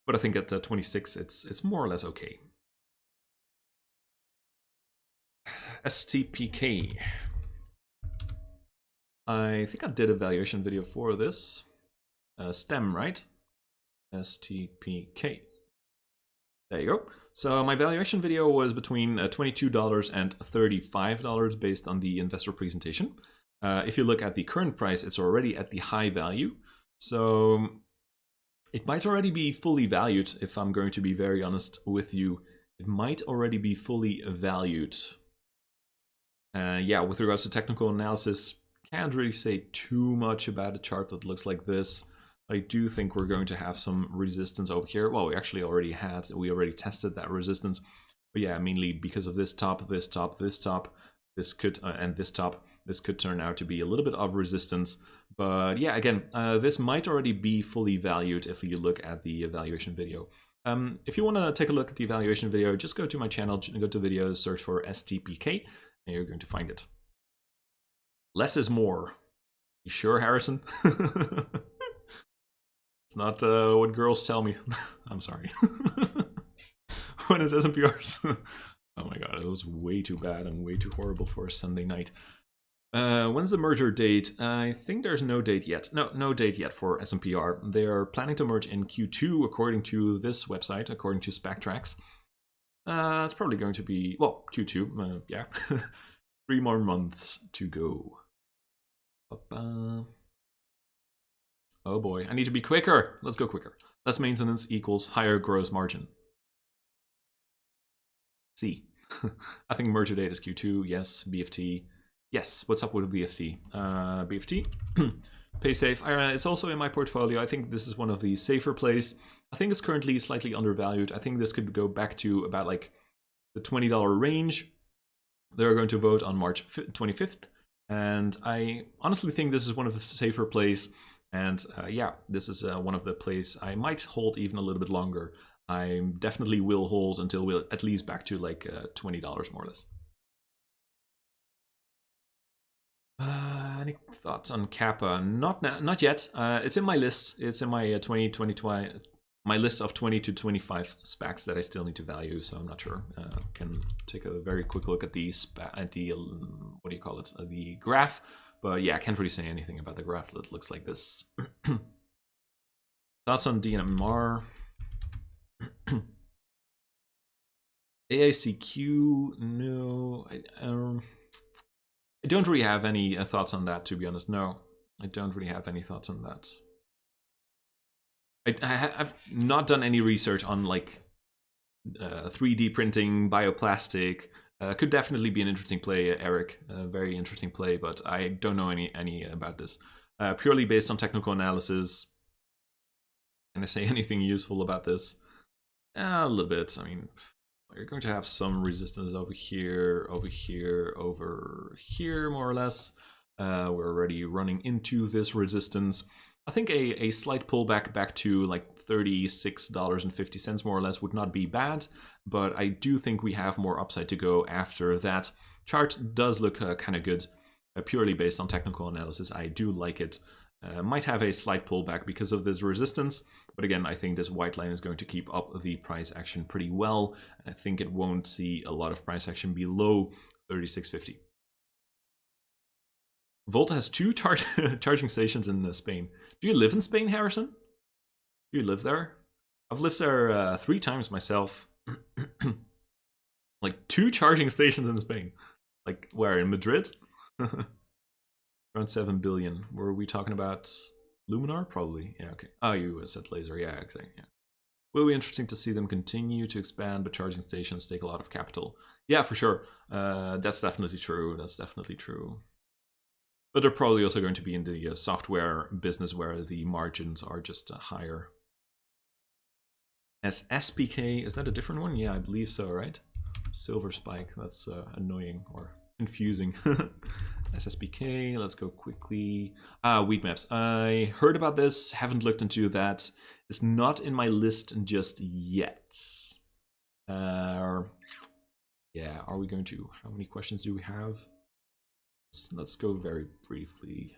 But I think at 26, it's more or less okay. STPK. I think I did a valuation video for this. STEM, right? STPK. There you go. So my valuation video was between $22 and $35 based on the investor presentation. If you look at the current price, it's already at the high value. So it might already be fully valued, if I'm going to be very honest with you. It might already be fully valued. Yeah, with regards to technical analysis, can't really say too much about a chart that looks like this. I do think we're going to have some resistance over here. Well, we actually already had, we already tested that resistance. But yeah, mainly because of this top, this top, this top, this could, and this top, this could turn out to be a little bit of resistance. But yeah, again, this might already be fully valued if you look at the evaluation video. If you want to take a look at the evaluation video, just go to my channel, go to videos, search for STPK, and you're going to find it. Less is more. You sure, Harrison? It's not what girls tell me. I'm sorry. When is SMPRs? Oh my god, it was way too bad and way too horrible for a Sunday night. When's the merger date? I think there's no date yet. No date yet for SMPR. They are planning to merge in Q2 according to this website, according to SpecTrax. It's probably going to be, well, Q2, yeah. 3 more months to go. Oh boy, I need to be quicker. Let's go quicker. Less maintenance equals higher gross margin. C. I think merger date is Q2. Yes. BFT. Yes. What's up with BFT? BFT. Pay safe. It's also in my portfolio. I think this is one of the safer plays. I think it's currently slightly undervalued. I think this could go back to about like the $20 range. They're going to vote on March 25th. And I honestly think this is one of the safer plays. And yeah, this is one of the plays I might hold even a little bit longer. I definitely will hold until we're at least back to like $20 more or less. Any thoughts on Kappa? Not yet. It's in my list. It's in my my list of 20 to 25 specs that I still need to value. So I'm not sure. Can take a very quick look at the what do you call it? The graph. But yeah, I can't really say anything about the graph that looks like this. Thoughts on DNMR? AICQ? No. I don't really have any thoughts on that, to be honest. No, I don't really have any thoughts on that. I've not done any research on like 3D printing, bioplastic. Could definitely be an interesting play, Eric. Very interesting play, but I don't know any about this. Purely based on technical analysis. Can I say anything useful about this? A little bit. I mean, you're going to have some resistance over here, over here, more or less. We're already running into this resistance. I think a slight pullback back to like $36.50 more or less would not be bad, but I do think we have more upside to go after that. Chart does look kind of good, purely based on technical analysis. I do like it. Might have a slight pullback because of this resistance, but again, I think this white line is going to keep up the price action pretty well. I think it won't see a lot of price action below 36.50. Volta has 2 charging stations in Spain. Do you live in Spain, Harrison? Do you live there? I've lived there 3 times myself. Like 2 charging stations in Spain. Like where, in Madrid? Around 7 billion. Were we talking about Luminar? Probably. Yeah, okay. Oh, you said laser. Yeah, exactly. Yeah. Will be interesting to see them continue to expand, but charging stations take a lot of capital. Yeah, for sure. That's definitely true. That's definitely true. But they're probably also going to be in the software business where the margins are just higher. SPK, is that a different one? Yeah, I believe so, right? silver spike. That's annoying or confusing. SSBK, let's go quickly. Wheat maps. I heard about this, haven't looked into that. It's not in my list just yet. Yeah, are we going to? How many questions do we have? Let's go very briefly.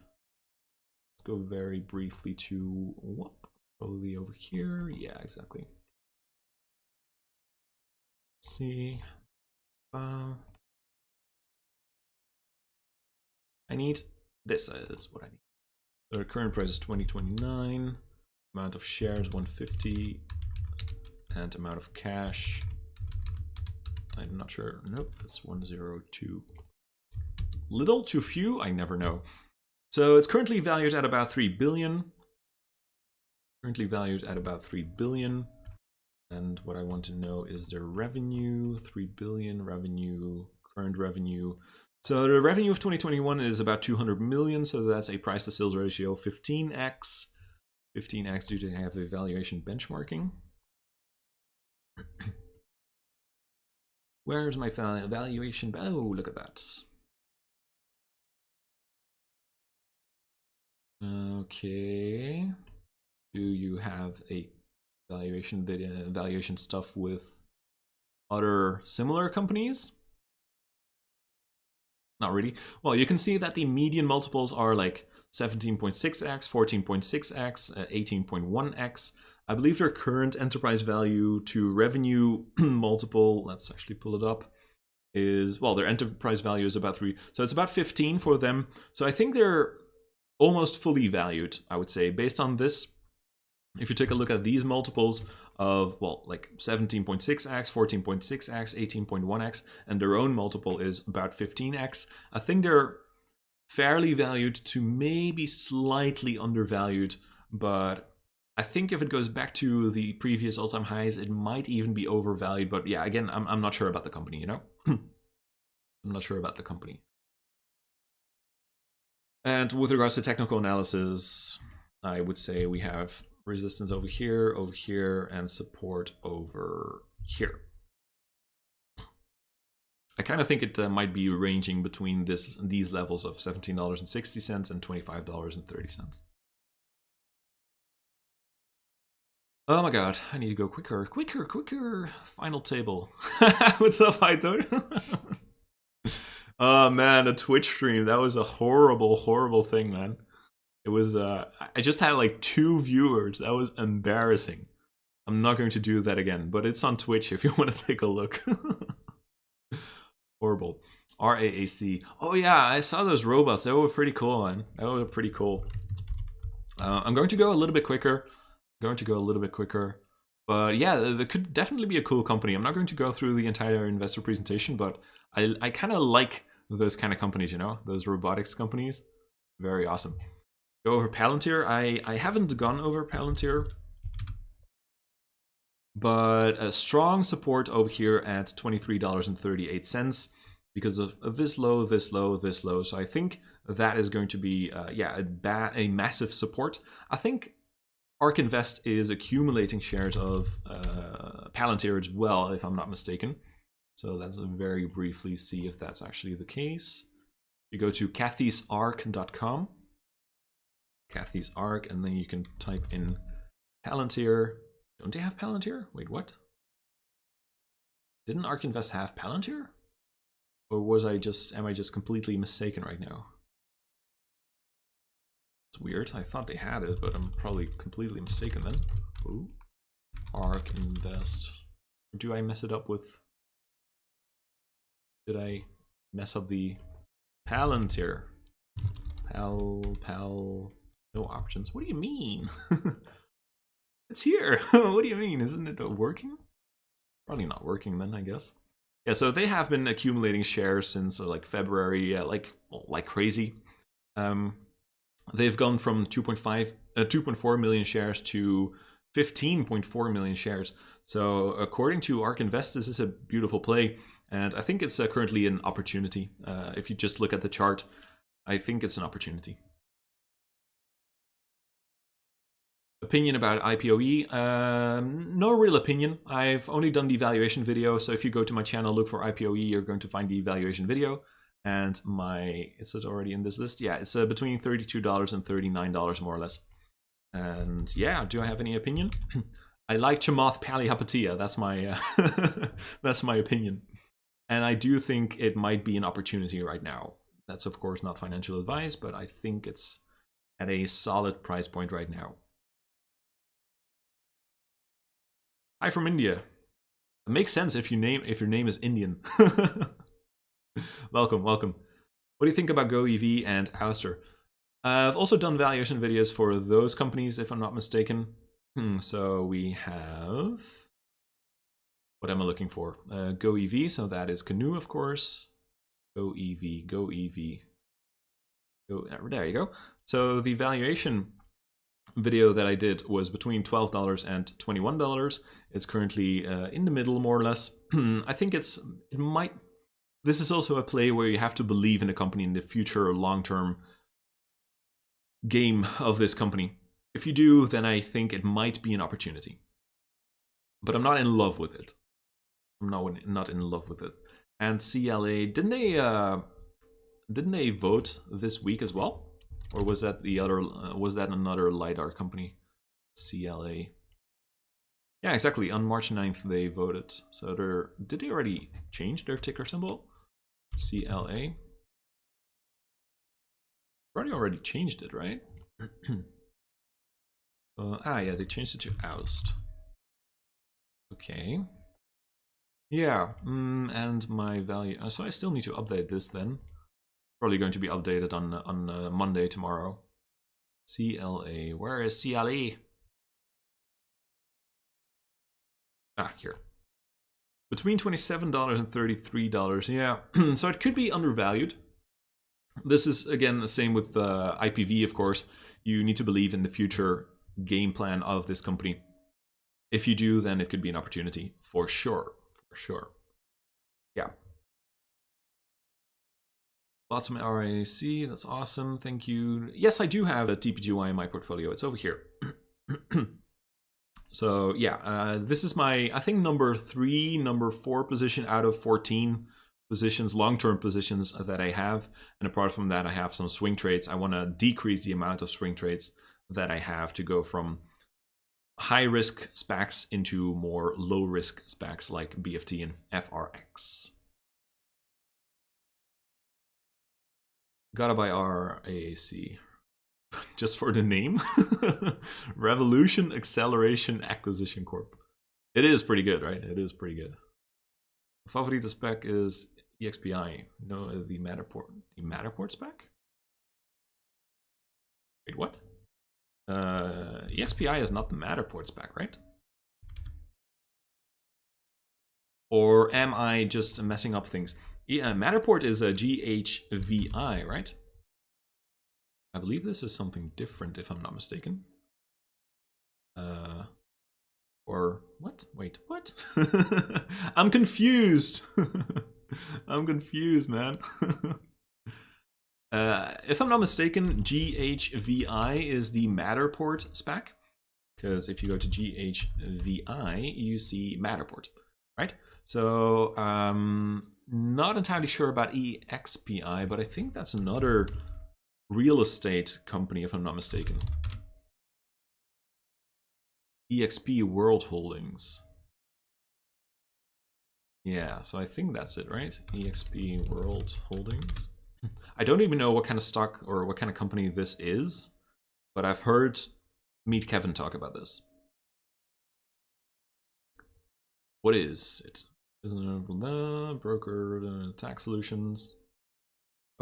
Let's go very briefly to whoop, probably over here. Yeah, exactly. Let's see. I need this is what I need. The current price is 2029. Amount of shares 150, and amount of cash. I'm not sure. Nope, it's 102. Little, too few? I never know. So it's currently valued at about 3 billion. Currently valued at about 3 billion. And what I want to know is their revenue. 3 billion revenue, current revenue. So the revenue of 2021 is about 200 million. So that's a price to sales ratio of 15x. 15x due to have the valuation benchmarking. Where's my valuation? Oh, look at that. Okay. Do you have a valuation stuff with other similar companies? Not really. Well, you can see that the median multiples are like 17.6x, 14.6x, 18.1x. I believe their current enterprise value to revenue multiple, let's actually pull it up, is, well, their enterprise value is about 3. So it's about 15 for them. So I think they're almost fully valued, I would say, based on this. If you take a look at these multiples of, well, like 17.6x, 14.6x, 18.1x, and their own multiple is about 15x, I think they're fairly valued to maybe slightly undervalued, but I think if it goes back to the previous all-time highs, it might even be overvalued. But yeah, again, I'm not sure about the company, you know? I'm not sure about the company. And with regards to technical analysis, I would say we have resistance over here, and support over here. I kind of think it might be ranging between these levels of $17.60 and $25.30. Oh my god, I need to go quicker, quicker, quicker. Final table. What's up, Hytor? Oh man, the Twitch stream, that was a horrible, horrible thing, man. It was, I just had like 2 viewers. That was embarrassing. I'm not going to do that again, but it's on Twitch if you want to take a look. Horrible. RAAC. Oh yeah, I saw those robots. They were pretty cool, man. That was pretty cool. I'm going to go a little bit quicker. But yeah, there could definitely be a cool company. I'm not going to go through the entire investor presentation, but I kind of like those kind of companies, you know, those robotics companies. Very awesome. Go over Palantir. I haven't gone over Palantir, but a strong support over here at $23.38 because of this low, this low, this low. So I think that is going to be yeah, a massive support. I think ARK Invest is accumulating shares of Palantir as well, if I'm not mistaken. So let's very briefly see if that's actually the case. You go to kathysark.com. Kathy's Ark, and then you can type in Palantir. Don't they have Palantir? Wait, what? Didn't ARK Invest have Palantir? Or was am I just completely mistaken right now? It's weird. I thought they had it, but I'm probably completely mistaken then. Ooh. ARK Invest. Do I mess it up with... Did I mess up the Palantir? No options. What do you mean? It's here. What do you mean? Isn't it working? Probably not working then, I guess. Yeah, so they have been accumulating shares since like February, like crazy. They've gone from 2.4 million shares to 15.4 million shares. So according to ARK Invest, this is a beautiful play, and I think it's currently an opportunity. If you just look at the chart, I think it's an opportunity. Opinion about IPOE? No real opinion. I've only done the valuation video, so if you go to my channel, look for IPOE, you're going to find the valuation video. And is it already in this list? Yeah, it's between $32 and $39 more or less. And yeah, do I have any opinion? I like Chamath Palihapitiya. That's my that's my opinion. And I do think it might be an opportunity right now. That's of course not financial advice, but I think it's at a solid price point right now. Hi from India. It makes sense if your name is Indian. Welcome, welcome. What do you think about GoEV and Ouster? I've also done valuation videos for those companies, if I'm not mistaken. So we have, what am I looking for? GoEV, so that is Canoe, of course. GoEV, GoEV. There you go. So the valuation video that I did was between $12 and $21. It's currently in the middle, more or less. I think this is also a play where you have to believe in the company, in the future long-term game of this company. If you do, then I think it might be an opportunity. But I'm not in love with it. I'm not in love with it. And CLA, didn't they vote this week as well? Or was that another LiDAR company? CLA. Yeah, exactly. On March 9th they voted. So did they already change their ticker symbol? CLA. Probably already changed it, right? Yeah, they changed it to Oust. Okay. Yeah, and my value. So I still need to update this then. Probably going to be updated on Monday tomorrow. CLA. Where is CLA? Ah, here. Between $27 and $33. Yeah, so it could be undervalued. This is again the same with IPV, of course. You need to believe in the future game plan of this company. If you do, then it could be an opportunity for sure. For sure. Yeah. Lots of RAC, that's awesome, thank you. Yes, I do have a TPGY in my portfolio, it's over here. So yeah, this is my, I think number 4 position out of 14 positions, long-term positions that I have. And apart from that, I have some swing trades. I want to decrease the amount of swing trades that I have to go from high-risk SPACs into more low-risk SPACs like BFT and FRX. Gotta buy RAC. Just for the name? Revolution Acceleration Acquisition Corp. It is pretty good, right? It is pretty good. Favorite spec is EXPI. No, the Matterport. The Matterport spec? Wait, what? EXPI is not the Matterport spec, right? Or am I just messing up things? Yeah, Matterport is a GHVI, right? I believe this is something different, if I'm not mistaken. Or what? Wait, what? I'm confused. I'm confused, man. If I'm not mistaken, GHVI is the Matterport spec. Because if you go to GHVI, you see Matterport, right? So, not entirely sure about EXPI, but I think that's another real estate company, if I'm not mistaken. EXP World Holdings. Yeah, so I think that's it, right? EXP World Holdings. I don't even know what kind of stock or what kind of company this is, but I've heard Meet Kevin talk about this. What is it? Broker, tax solutions.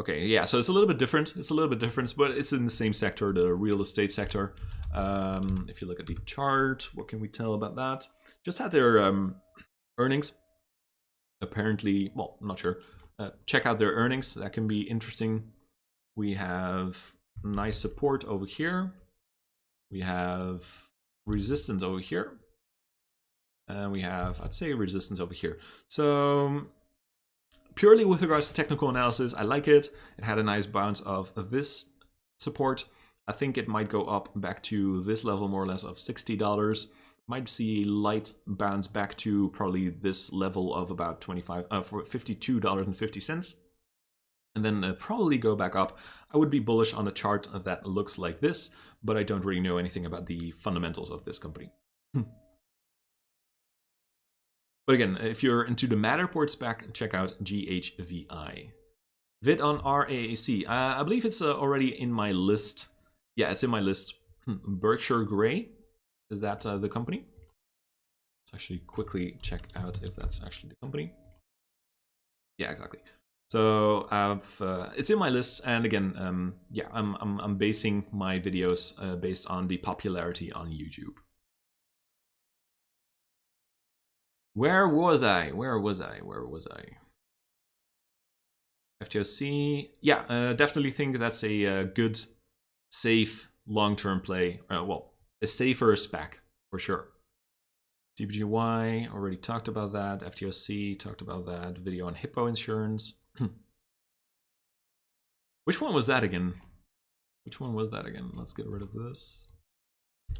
Okay, yeah, so it's a little bit different. It's a little bit different, but it's in the same sector, the real estate sector. If you look at the chart, what can we tell about that? Just had their earnings. Apparently, well, I'm not sure. Check out their earnings. That can be interesting. We have nice support over here. We have resistance over here. And we have, I'd say, resistance over here. So purely with regards to technical analysis, I like it. It had a nice bounce of this support. I think it might go up back to this level more or less of $60. Might see a light bounce back to probably this level of about $52.50. And then probably go back up. I would be bullish on a chart that looks like this, but I don't really know anything about the fundamentals of this company. But again, if you're into the Matterport spec, check out GHVI. Vid on RAAC. I believe it's already in my list. Yeah, it's in my list. Berkshire Grey. Is that the company? Let's actually quickly check out if that's actually the company. Yeah, exactly. So it's in my list, and again, yeah, I'm basing my videos based on the popularity on YouTube. Where was I? FTOC. Yeah, definitely think that's a good, safe, long-term play. Well, a safer spec for sure. TPGY, already talked about that. FTOC, talked about that. Video on Hippo Insurance. Which one was that again? Let's get rid of this.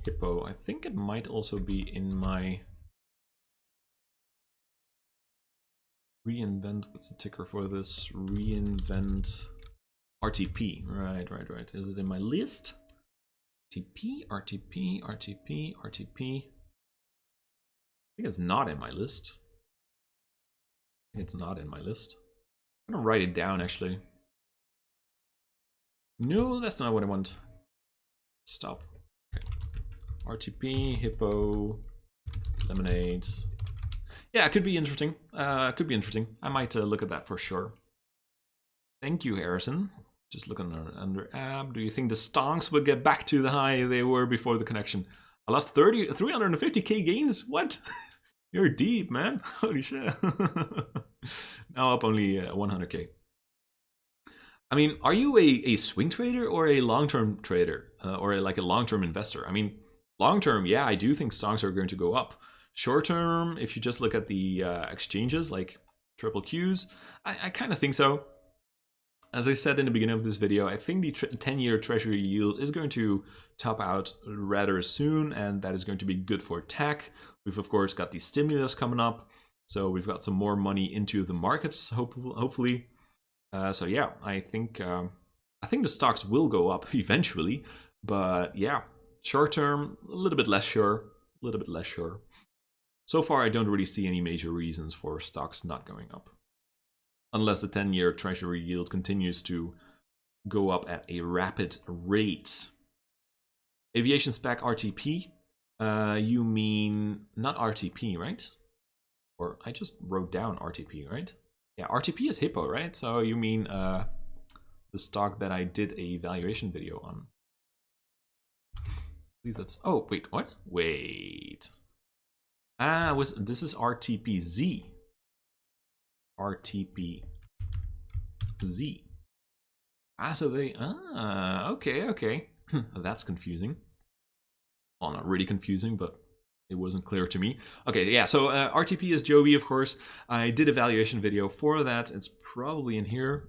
Hippo. I think it might also be in my reinvent. What's the ticker for this? Reinvent RTP. Right. Is it in my list? RTP. I think it's not in my list. I'm gonna write it down actually. No, that's not what I want. Stop. Okay. RTP, Hippo, Lemonade. Yeah, it could be interesting. I might look at that for sure. Thank you, Harrison. Just looking under app. Do you think the stonks will get back to the high they were before the connection? I lost 350k gains? What? You're deep, man. Holy shit. Now up only 100k. I mean, are you a swing trader or a long-term trader? Or like a long-term investor? I mean, long-term, yeah, I do think stocks are going to go up. Short-term, if you just look at the exchanges like triple Qs, I kind of think so. As I said in the beginning of this video, I think the 10-year Treasury yield is going to top out rather soon, and that is going to be good for tech. We've, of course, got the stimulus coming up, so we've got some more money into the markets, hopefully. So yeah, I think the stocks will go up eventually, but yeah, short term, a little bit less sure. So far, I don't really see any major reasons for stocks not going up. Unless the 10-year Treasury yield continues to go up at a rapid rate. Aviation spec RTP? You mean not RTP, right? Or I just wrote down RTP, right? Yeah, RTP is Hippo, right? So you mean the stock that I did a valuation video on. I believe that's... Oh, wait, what? Wait. This is RTPZ. RTPZ. So they... okay. That's confusing. Well, not really confusing, but it wasn't clear to me. Okay, yeah, so RTP is Joby, of course. I did a valuation video for that. It's probably in here.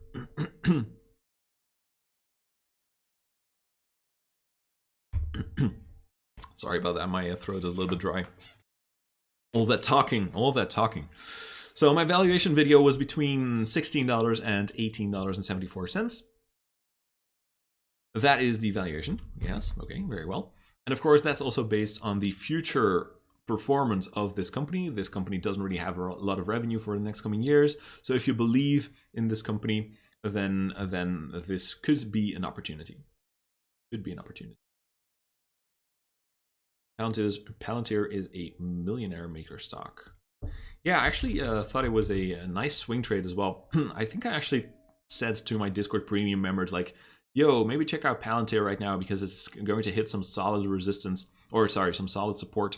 Sorry about that. My throat is a little bit dry. All that talking. So my valuation video was between $16 and $18.74. That is the valuation. Yes, okay, very well. And of course, that's also based on the future performance of this company. This company doesn't really have a lot of revenue for the next coming years. So if you believe in this company, then this could be an opportunity. Palantir is a millionaire maker stock. Yeah, I actually thought it was a nice swing trade as well. I think I actually said to my Discord premium members, like, yo, maybe check out Palantir right now because it's going to hit some solid resistance, or sorry, some solid support.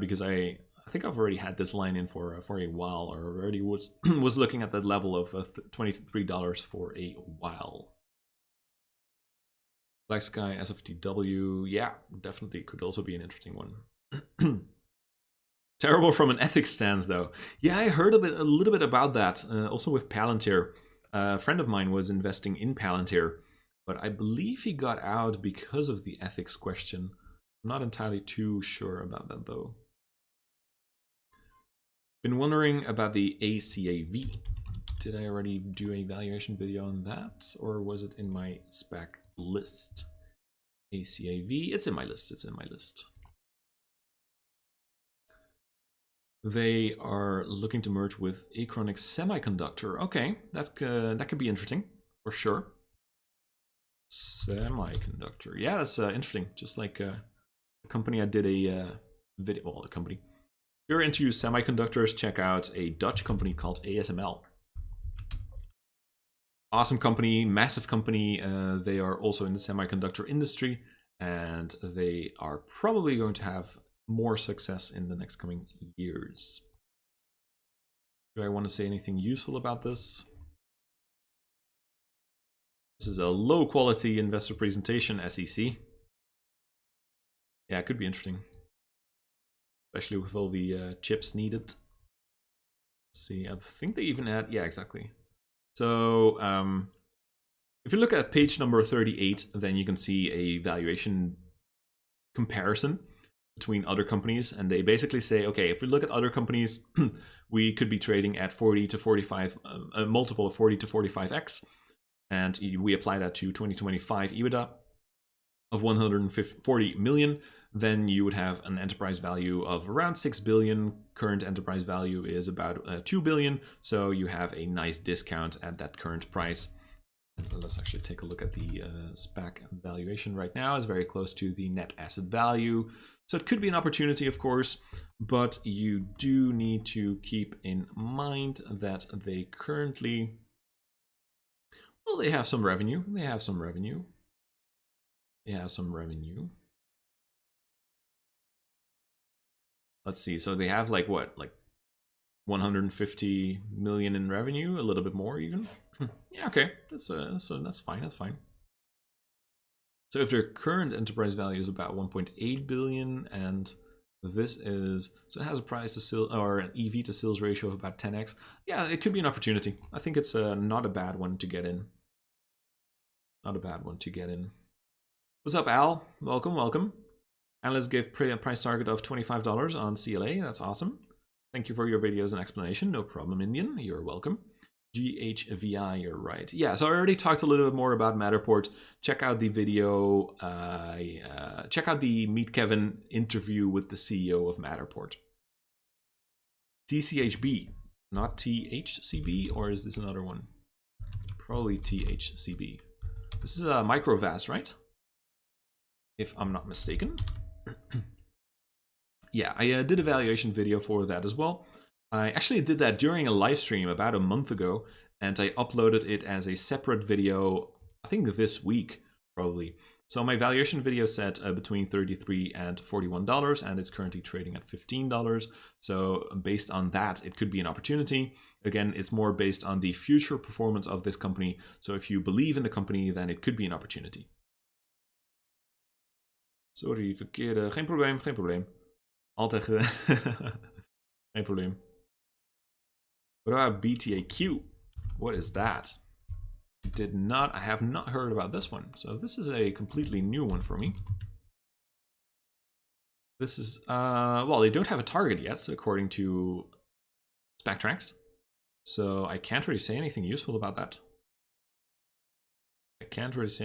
Because I think I've already had this line in for a while, or already was looking at that level of $23 for a while. Black Sky, SFTW, yeah, definitely could also be an interesting one. Terrible from an ethics stance, though. Yeah, I heard a little bit about that. Also with Palantir, a friend of mine was investing in Palantir, but I believe he got out because of the ethics question. I'm not entirely too sure about that though. Been wondering about the ACAV. Did I already do a valuation video on that, or was it in my spec list? ACAV, it's in my list, it's in my list. They are looking to merge with Acronic Semiconductor. Okay, that could be interesting, for sure. Semiconductor, yeah, that's interesting. Just like the company I did a video, well, the company. If you're into semiconductors, check out a Dutch company called ASML. Awesome company, massive company. They are also in the semiconductor industry, and they are probably going to have more success in the next coming years. Do I want to say anything useful about this? This is a low quality investor presentation, SEC. Yeah, it could be interesting, especially with all the chips needed. Let's see, I think they even had, yeah, exactly. So if you look at page number 38, then you can see a valuation comparison between other companies, and they basically say, okay, if we look at other companies, we could be trading at 40 to 45, a multiple of 40 to 45x, and we apply that to 2025 EBITDA of 140 million, then you would have an enterprise value of around 6 billion. Current enterprise value is about 2 billion, so you have a nice discount at that current price. So let's actually take a look at the SPAC valuation right now. It's very close to the net asset value. So it could be an opportunity, of course, but you do need to keep in mind that they currently, well, they have some revenue. They have some revenue. They have some revenue. Let's see. So they have like what, like 150 million in revenue, a little bit more even. Yeah, okay, that's fine. That's fine. So if their current enterprise value is about 1.8 billion, and this is, so it has a price to sales or an EV to sales ratio of about 10x. Yeah, it could be an opportunity. I think it's not a bad one to get in. Not a bad one to get in. What's up, Al? Welcome, welcome. Analysts gave a price target of $25 on CLA. That's awesome. Thank you for your videos and explanation. No problem, Indian. You're welcome. GHVI, you're right. Yeah, so I already talked a little bit more about Matterport. Check out the video. Check out the Meet Kevin interview with the CEO of Matterport. TCHB, not THCB, or is this another one? Probably THCB. This is a microvast, right? If I'm not mistaken. Yeah, I did a valuation video for that as well. I actually did that during a live stream about a month ago, and I uploaded it as a separate video, I think this week, probably. So my valuation video set between $33 and $41, and it's currently trading at $15. So based on that, it could be an opportunity. Again, it's more based on the future performance of this company. So if you believe in the company, then it could be an opportunity. Sorry, verkeerde. Geen probleem, geen probleem. Altijd geen probleem. What about BTAQ? What is that? I have not heard about this one. So this is a completely new one for me. This is, well, they don't have a target yet, according to SpecTrax. So I can't really say anything useful about that. I can't really say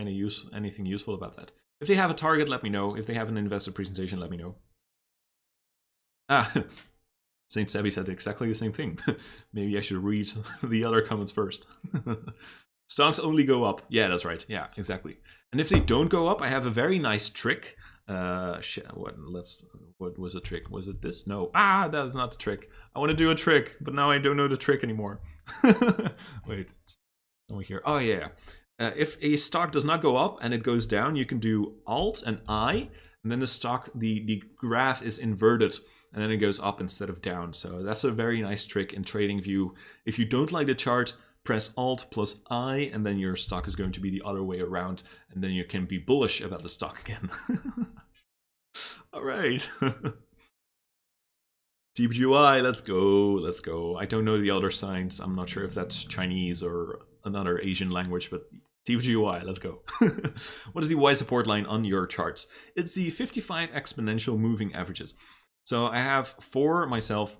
anything useful about that. If they have a target, let me know. If they have an investor presentation, let me know. Ah, Saint Sebi said exactly the same thing. Maybe I should read the other comments first. Stocks only go up. Yeah, that's right. Yeah, exactly. And if they don't go up, I have a very nice trick. What was the trick? Was it this? No. Ah, that is not the trick. I want to do a trick, but now I don't know the trick anymore. Wait. Over here. Oh, yeah. If a stock does not go up and it goes down, you can do Alt and I, and then the stock, the graph is inverted, and then it goes up instead of down. So that's a very nice trick in TradingView. If you don't like the chart, press Alt plus I, and then your stock is going to be the other way around, and then you can be bullish about the stock again. All right. TPGY, let's go, let's go. I don't know the other signs. I'm not sure if that's Chinese or another Asian language, but TPGY, let's go. What is the Y support line on your charts? It's the 55 exponential moving averages. So I have for myself,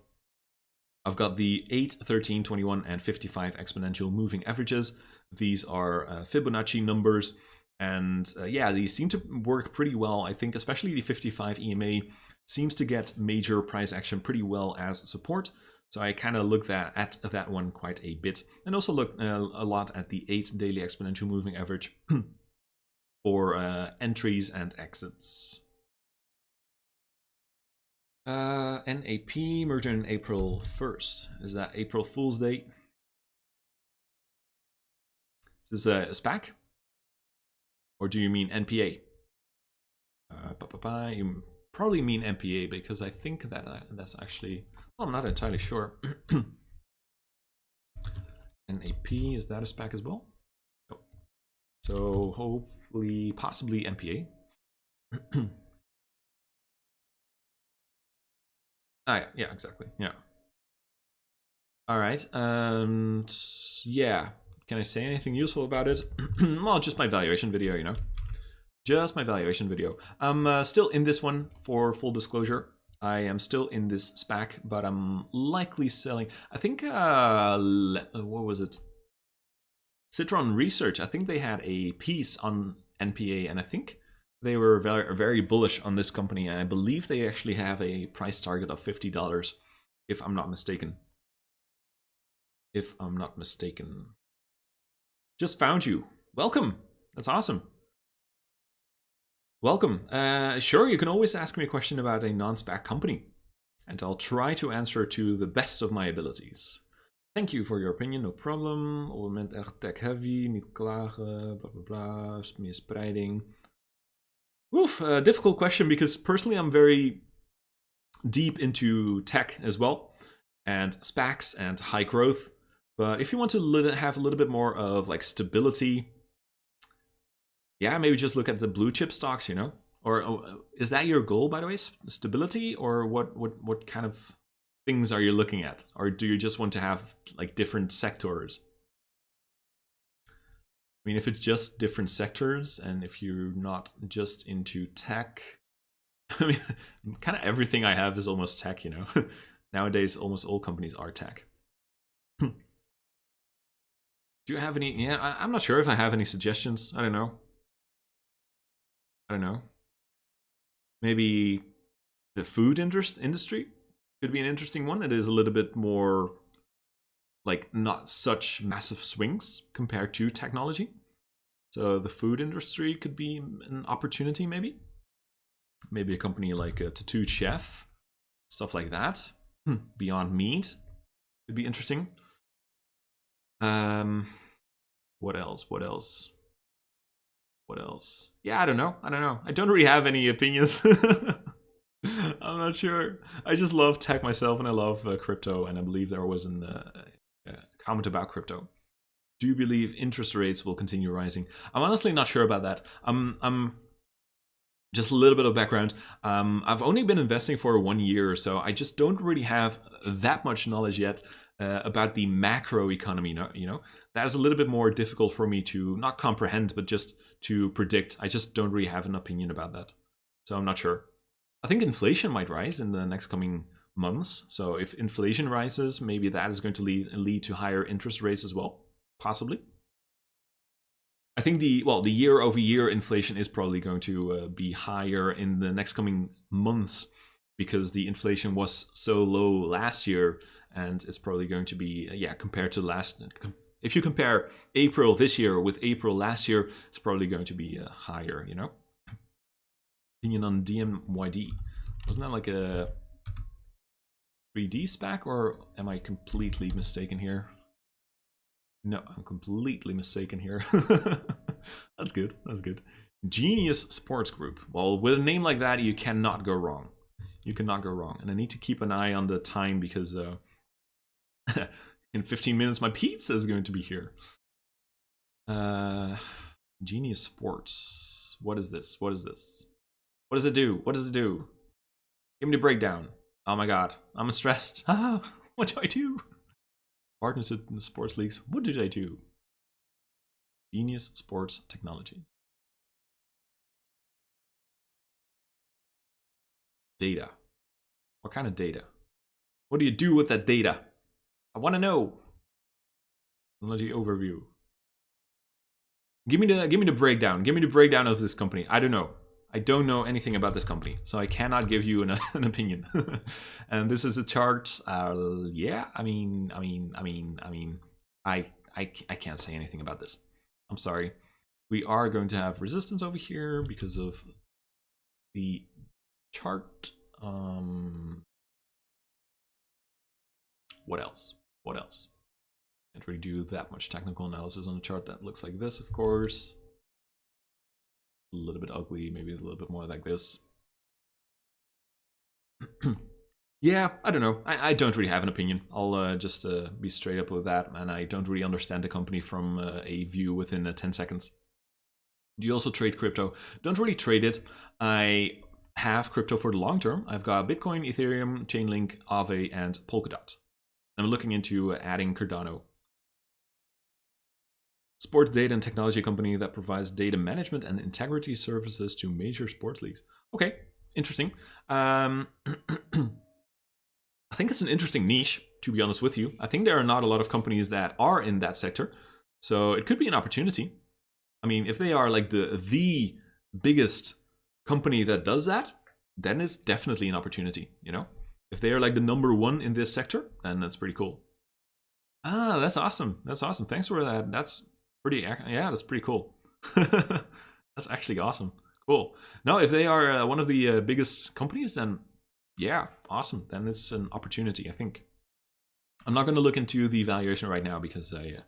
I've got the 8, 13, 21, and 55 exponential moving averages. These are Fibonacci numbers. And yeah, these seem to work pretty well. I think especially the 55 EMA seems to get major price action pretty well as support. So I kind of looked at that one quite a bit. And also looked a lot at the 8 daily exponential moving average for entries and exits. NAP merger in April 1st. Is that April Fool's Day? Is this a SPAC? Or do you mean NPA? You probably mean NPA because I think that that's actually... Well, I'm not entirely sure. NAP, is that a SPAC as well? No. So hopefully, possibly NPA. Yeah, exactly. Yeah. All right. And yeah, can I say anything useful about it? Well, just my valuation video, you know. Just my valuation video. I'm still in this one for full disclosure. I am still in this SPAC, but I'm likely selling. I think, what was it? Citron Research, I think they had a piece on NPA, and I think they were very, very bullish on this company. And I believe they actually have a price target of $50, if I'm not mistaken. If I'm not mistaken. Just found you. Welcome. That's awesome. Welcome. Sure, you can always ask me a question about a non-SPAC company, and I'll try to answer to the best of my abilities. Thank you for your opinion, no problem. Op het moment echt tech-heavy, niet klagen, blah blah blah, meer spreiding. Oof, difficult question because personally I'm very deep into tech as well, and SPACs and high growth. But if you want to have a little bit more of like stability, yeah, maybe just look at the blue chip stocks, you know? Or is that your goal, by the way? Stability? Or what kind of things are you looking at? Or do you just want to have like different sectors? I mean, if it's just different sectors and if you're not just into tech, I mean, kind of everything I have is almost tech, you know? Nowadays, almost all companies are tech. Do you have any? Yeah, I'm not sure if I have any suggestions. I don't know. Maybe the food industry could be an interesting one. It is a little bit more like not such massive swings compared to technology. So the food industry could be an opportunity, maybe. Maybe a company like a Tattooed Chef, stuff like that. Beyond Meat could be interesting. What else? Yeah, I don't know. I don't really have any opinions. I'm not sure. I just love tech myself, and I love crypto, and I believe there was a comment about crypto. Do you believe interest rates will continue rising? I'm honestly not sure about that. I'm just a little bit of background. I've only been investing for 1 year or so. I just don't really have that much knowledge yet about the macro economy. You know, that is a little bit more difficult for me to not comprehend, but just to predict. I just don't really have an opinion about that, so I'm not sure. I think inflation might rise in the next coming months. So if inflation rises, maybe that is going to lead to higher interest rates as well, possibly. I think the year-over-year inflation is probably going to be higher in the next coming months because the inflation was so low last year, and it's probably going to be compared to last. If you compare April this year with April last year, it's probably going to be higher. You know. Opinion on DMYD. Wasn't that like a 3D SPAC, or am I completely mistaken here? No, I'm completely mistaken here. That's good. Genius Sports Group. Well, with a name like that, you cannot go wrong. And I need to keep an eye on the time because in 15 minutes my pizza is going to be here. Genius Sports. What is this? What does it do? Give me the breakdown. Oh my god, I'm stressed. What do I do? Partnership in the sports leagues. What did I do? Genius Sports Technologies. Data. What kind of data? What do you do with that data? I want to know. Technology overview. Give me the breakdown. Give me the breakdown of this company. I don't know. I don't know anything about this company, so I cannot give you an opinion. And this is a chart. Yeah, I can't say anything about this. I'm sorry. We are going to have resistance over here because of the chart. What else? What else? Can't really do that much technical analysis on a chart that looks like this, of course. A little bit ugly, maybe a little bit more like this. Yeah, I don't know. I don't really have an opinion. I'll just be straight up with that, and I don't really understand the company from a view within 10 seconds. Do you also trade crypto? Don't really trade it. I have crypto for the long term. I've got Bitcoin, Ethereum, Chainlink, Aave, and Polkadot. I'm looking into adding Cardano. Sports data and technology company that provides data management and integrity services to major sports leagues. Okay, interesting. I think it's an interesting niche, to be honest with you. I think there are not a lot of companies that are in that sector, so it could be an opportunity. I mean, if they are like the biggest company that does that, then it's definitely an opportunity, you know? If they are like the #1 in this sector, then that's pretty cool. Ah, that's awesome. That's awesome. Thanks for that. That's pretty, yeah, that's pretty cool. That's actually awesome. Cool. No, if they are one of the biggest companies, then yeah, awesome. Then it's an opportunity, I think. I'm not going to look into the valuation right now because I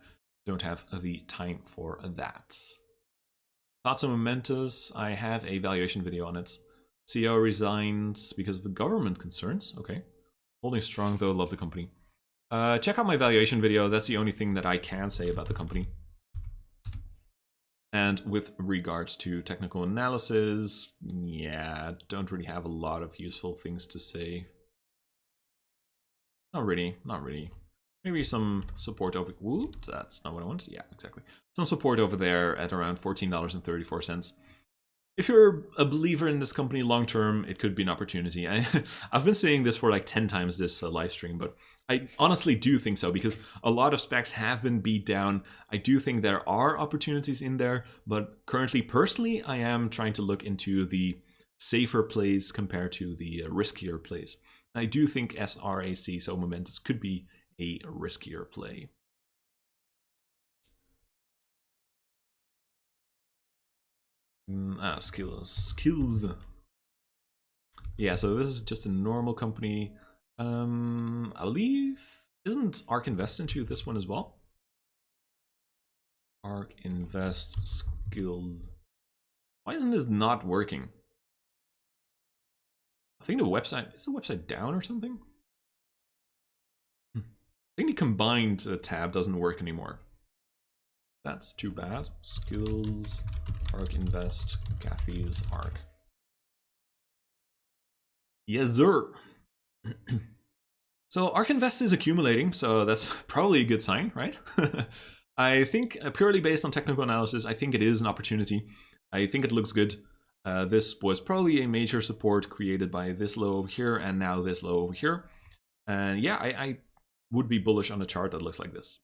don't have the time for that. Thoughts on Momentous. I have a valuation video on it. CEO resigns because of the government concerns. Okay. Holding strong though, love the company. Check out my valuation video. That's the only thing that I can say about the company. And with regards to technical analysis, yeah, don't really have a lot of useful things to say. Not really, not really. Maybe some support over, whoops, that's not what I wanted. Yeah, exactly. Some support over there at around $14.34. If you're a believer in this company long term, it could be an opportunity. I've been saying this for like 10 times this live stream, but I honestly do think so because a lot of specs have been beat down. I do think there are opportunities in there, but currently, personally, I am trying to look into the safer plays compared to the riskier plays. I do think SRAC, so Momentous, could be a riskier play. Skills. Yeah, so this is just a normal company. I believe, isn't ARK Invest into this one as well? ARK Invest Skills. Why isn't this not working? I think the website, is the website down or something? I think the combined tab doesn't work anymore. That's too bad. Skills, ARK Invest, Cathy's ARK. Yes, sir. So ARK Invest is accumulating, so that's probably a good sign, right? I think purely based on technical analysis, I think it is an opportunity. I think it looks good. This was probably a major support created by this low over here and now this low over here. And yeah, I would be bullish on a chart that looks like this.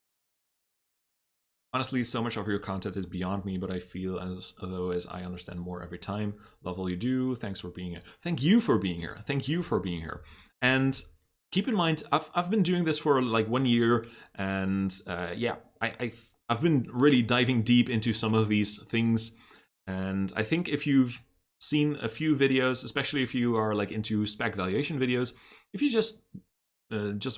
Honestly, so much of your content is beyond me, but I feel as though I understand more every time. Love all you do. Thanks for being here. Thank you for being here. Thank you for being here. And keep in mind, I've been doing this for like 1 year, and yeah, I've been really diving deep into some of these things. And I think if you've seen a few videos, especially if you are like into spec valuation videos, if you just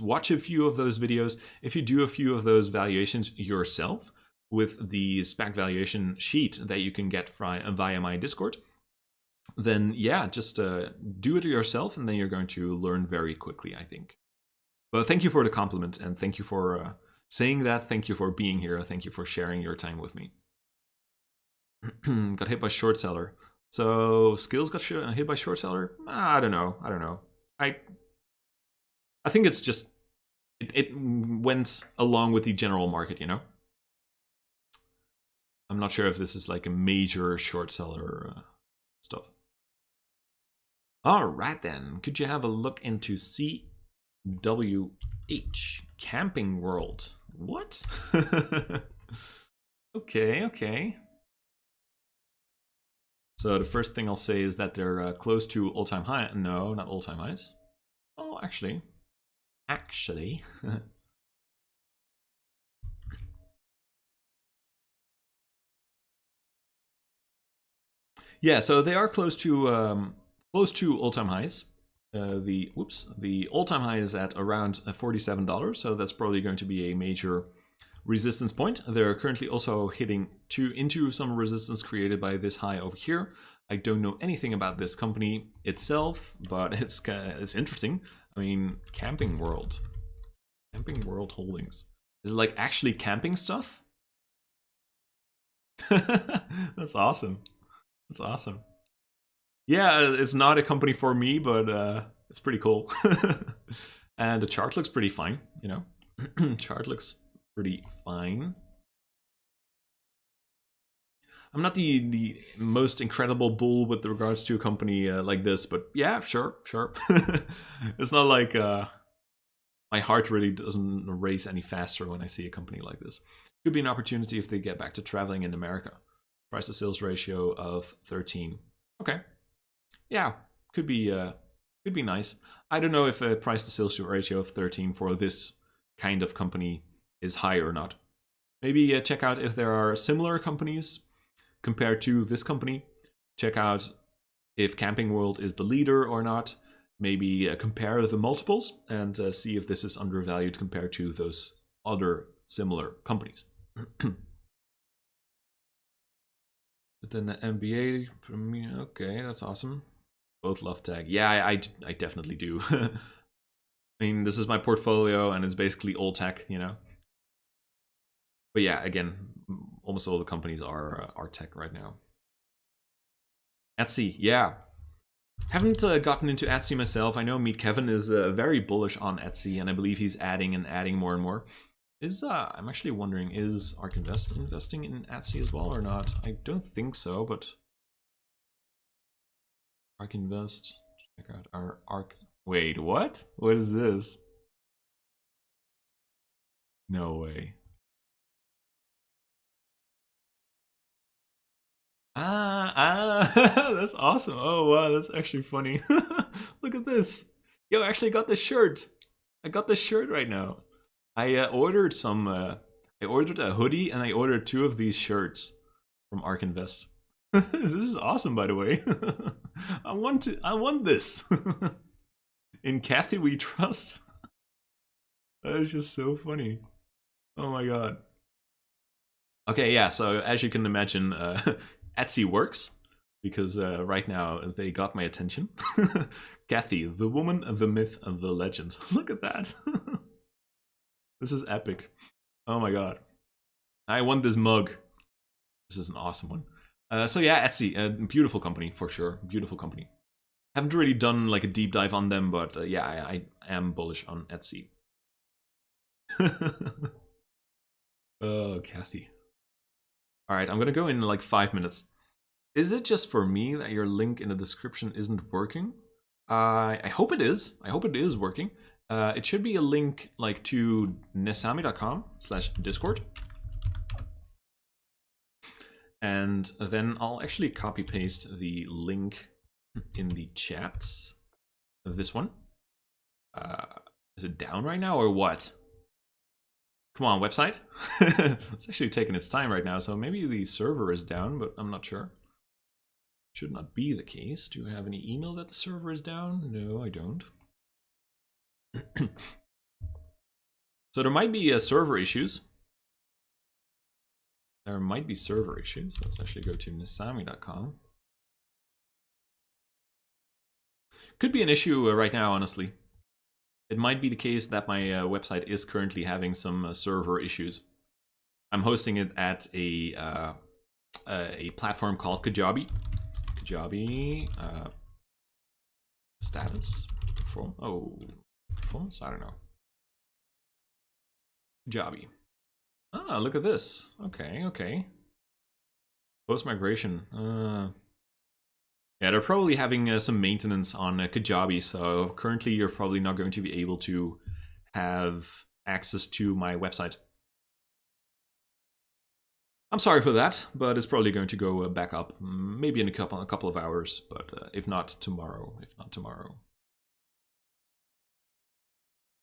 watch a few of those videos, if you do a few of those valuations yourself with the spec valuation sheet that you can get via my Discord, then yeah, just do it yourself, and then you're going to learn very quickly, I think. But thank you for the compliment, and thank you for saying that. Thank you for being here. Thank you for sharing your time with me. Got hit by short seller. So Skills got hit by short seller? I don't know. I think it's just it went along with the general market, you know. I'm not sure if this is like a major short seller stuff. All right then, could you have a look into CWH Camping World? What? Okay. So the first thing I'll say is that they're close to all-time high. No, not all-time highs. Oh, actually. Yeah, so they are close to all-time highs. The all-time high is at around $47, so that's probably going to be a major resistance point. They're currently also hitting into some resistance created by this high over here. I don't know anything about this company itself, but it's interesting. I mean, Camping World Holdings. Is it like actually camping stuff? That's awesome. That's awesome. Yeah, it's not a company for me, but it's pretty cool. And the chart looks pretty fine, you know. Chart looks pretty fine. I'm not the most incredible bull with regards to a company like this, but yeah, sure. It's not like my heart really doesn't race any faster when I see a company like this. Could be an opportunity if they get back to traveling in America. Price to sales ratio of 13. Okay. Yeah, could be nice. I don't know if a price to sales ratio of 13 for this kind of company is high or not. Maybe check out if there are similar companies compared to this company. Check out if Camping World is the leader or not. Maybe compare the multiples and see if this is undervalued compared to those other similar companies. But then the MBA, okay, that's awesome. Both love tag. Yeah, I definitely do. I mean, this is my portfolio and it's basically all tech, you know. But yeah, again, almost all the companies are tech right now. Etsy, yeah. Haven't gotten into Etsy myself. I know Meet Kevin is very bullish on Etsy, and I believe he's adding more and more. I'm actually wondering, is ARK Invest investing in Etsy as well or not? I don't think so, but ARK Invest, check out our ARK. Wait, what? What is this? No way. That's awesome. Oh wow, that's actually funny. Look at this. Yo, I actually got this shirt. I got this shirt right now. I ordered some. I ordered a hoodie and I ordered 2 of these shirts from ARK Invest. This is awesome, by the way. I want this. In Kathy we trust. That is just so funny. Oh my god. Okay, yeah. So as you can imagine, Etsy works because right now they got my attention. Kathy, the woman, the myth, and the legend. Look at that. This is epic. Oh my god. I want this mug. This is an awesome one. So yeah, Etsy, beautiful company for sure. Beautiful company. Haven't really done like a deep dive on them, but yeah, I am bullish on Etsy. Oh, Kathy. All right, I'm gonna go in like 5 minutes. Is it just for me that your link in the description isn't working? I hope it is. I hope it is working. It should be a link like to nesami.com/discord. And then I'll actually copy paste the link in the chat of this one. Is it down right now or what? Come on, website. It's actually taking its time right now, so maybe the server is down, but I'm not sure. Should not be the case. Do I have any email that the server is down? No, I don't. So there might be server issues. Let's actually go to nesami.com. Could be an issue right now, honestly. It might be the case that my website is currently having some server issues. I'm hosting it at a platform called Kajabi. Kajabi status performance. I don't know. Kajabi. Ah, look at this. Okay. Post-migration. Yeah, they're probably having some maintenance on Kajabi, so currently you're probably not going to be able to have access to my website. I'm sorry for that, but it's probably going to go back up, maybe in a couple of hours, but if not tomorrow.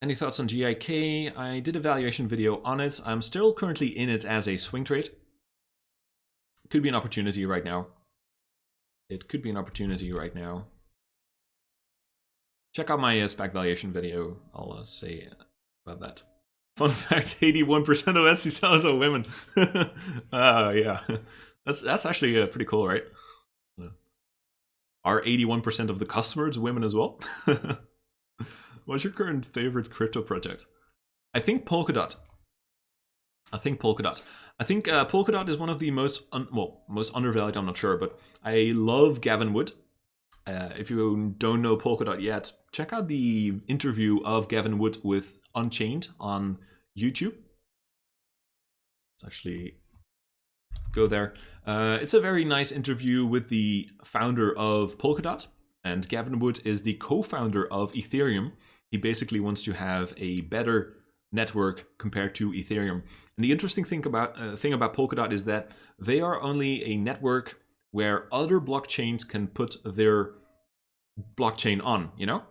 Any thoughts on GIK? I did a valuation video on it. I'm still currently in it as a swing trade. Could be an opportunity right now. It could be an opportunity right now. Check out my SPAC valuation video. I'll say about that. Fun fact: 81% of Etsy sellers are women. Yeah, that's actually pretty cool, right? Are 81% of the customers women as well? What's your current favorite crypto project? I think Polkadot. I think Polkadot is one of the most undervalued, I'm not sure, but I love Gavin Wood. If you don't know Polkadot yet, check out the interview of Gavin Wood with Unchained on YouTube. Let's actually go there. It's a very nice interview with the founder of Polkadot, and Gavin Wood is the co-founder of Ethereum. He basically wants to have a better network compared to Ethereum. And the interesting thing about Polkadot is that they are only a network where other blockchains can put their blockchain on, you know?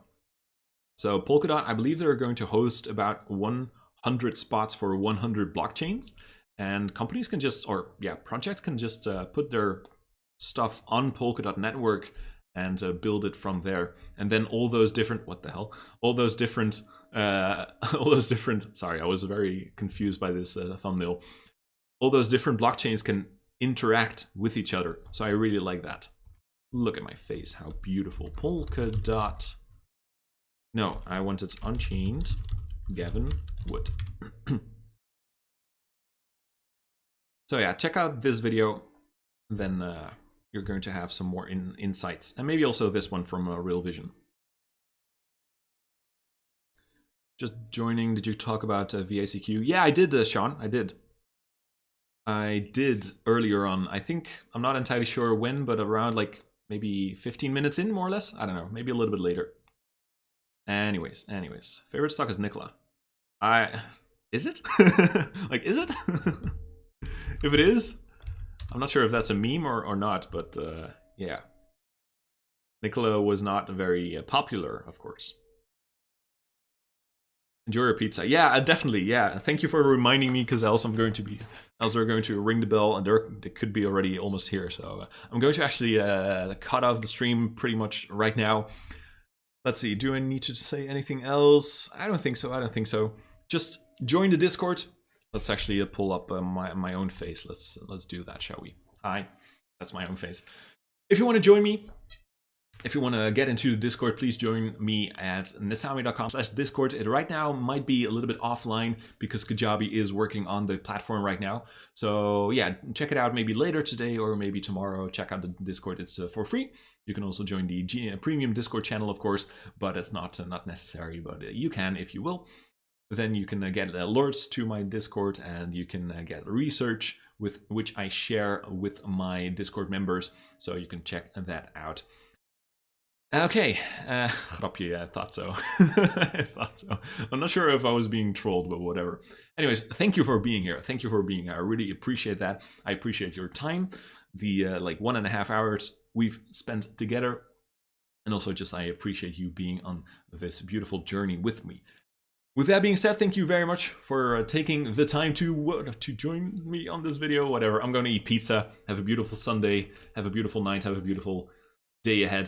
So Polkadot, I believe they're going to host about 100 spots for 100 blockchains, and companies can just, projects can just put their stuff on Polkadot network and build it from there. And then all those different, sorry, I was very confused by this thumbnail. All those different blockchains can interact with each other. So I really like that. Look at my face, how beautiful. Polkadot. No, I wanted Unchained, Gavin Wood. So yeah, check out this video, then you're going to have some more insights. And maybe also this one from Real Vision. Just joining, did you talk about VACQ? Yeah, I did, Sean, I did. I did earlier on. I think, I'm not entirely sure when, but around like maybe 15 minutes in, more or less. I don't know, maybe a little bit later. Anyways, favorite stock is Nikola. Is it? Like, is it? If it is, I'm not sure if that's a meme or not, but yeah. Nikola was not very popular, of course. Enjoy your pizza. Yeah, definitely. Yeah, thank you for reminding me, because else we're going to ring the bell, and they could be already almost here. So I'm going to actually cut off the stream pretty much right now. Let's see. Do I need to say anything else? I don't think so. Just join the Discord. Let's actually pull up my own face. Let's do that, shall we? Hi, that's my own face. If you want to join me, if you want to get into the Discord, please join me at nesami.com/Discord. It right now might be a little bit offline because Kajabi is working on the platform right now. So yeah, check it out maybe later today or maybe tomorrow. Check out the Discord, it's for free. You can also join the premium Discord channel, of course, but it's not necessary, but you can if you will. Then you can get alerts to my Discord, and you can get research with which I share with my Discord members. So you can check that out. Okay, grapje, I thought so. I thought so. I'm not sure if I was being trolled, but whatever. Anyways, thank you for being here. Thank you for being here. I really appreciate that. I appreciate your time, the like 1.5 hours we've spent together. And also just I appreciate you being on this beautiful journey with me. With that being said, thank you very much for taking the time to join me on this video, whatever. I'm going to eat pizza. Have a beautiful Sunday. Have a beautiful night. Have a beautiful day ahead.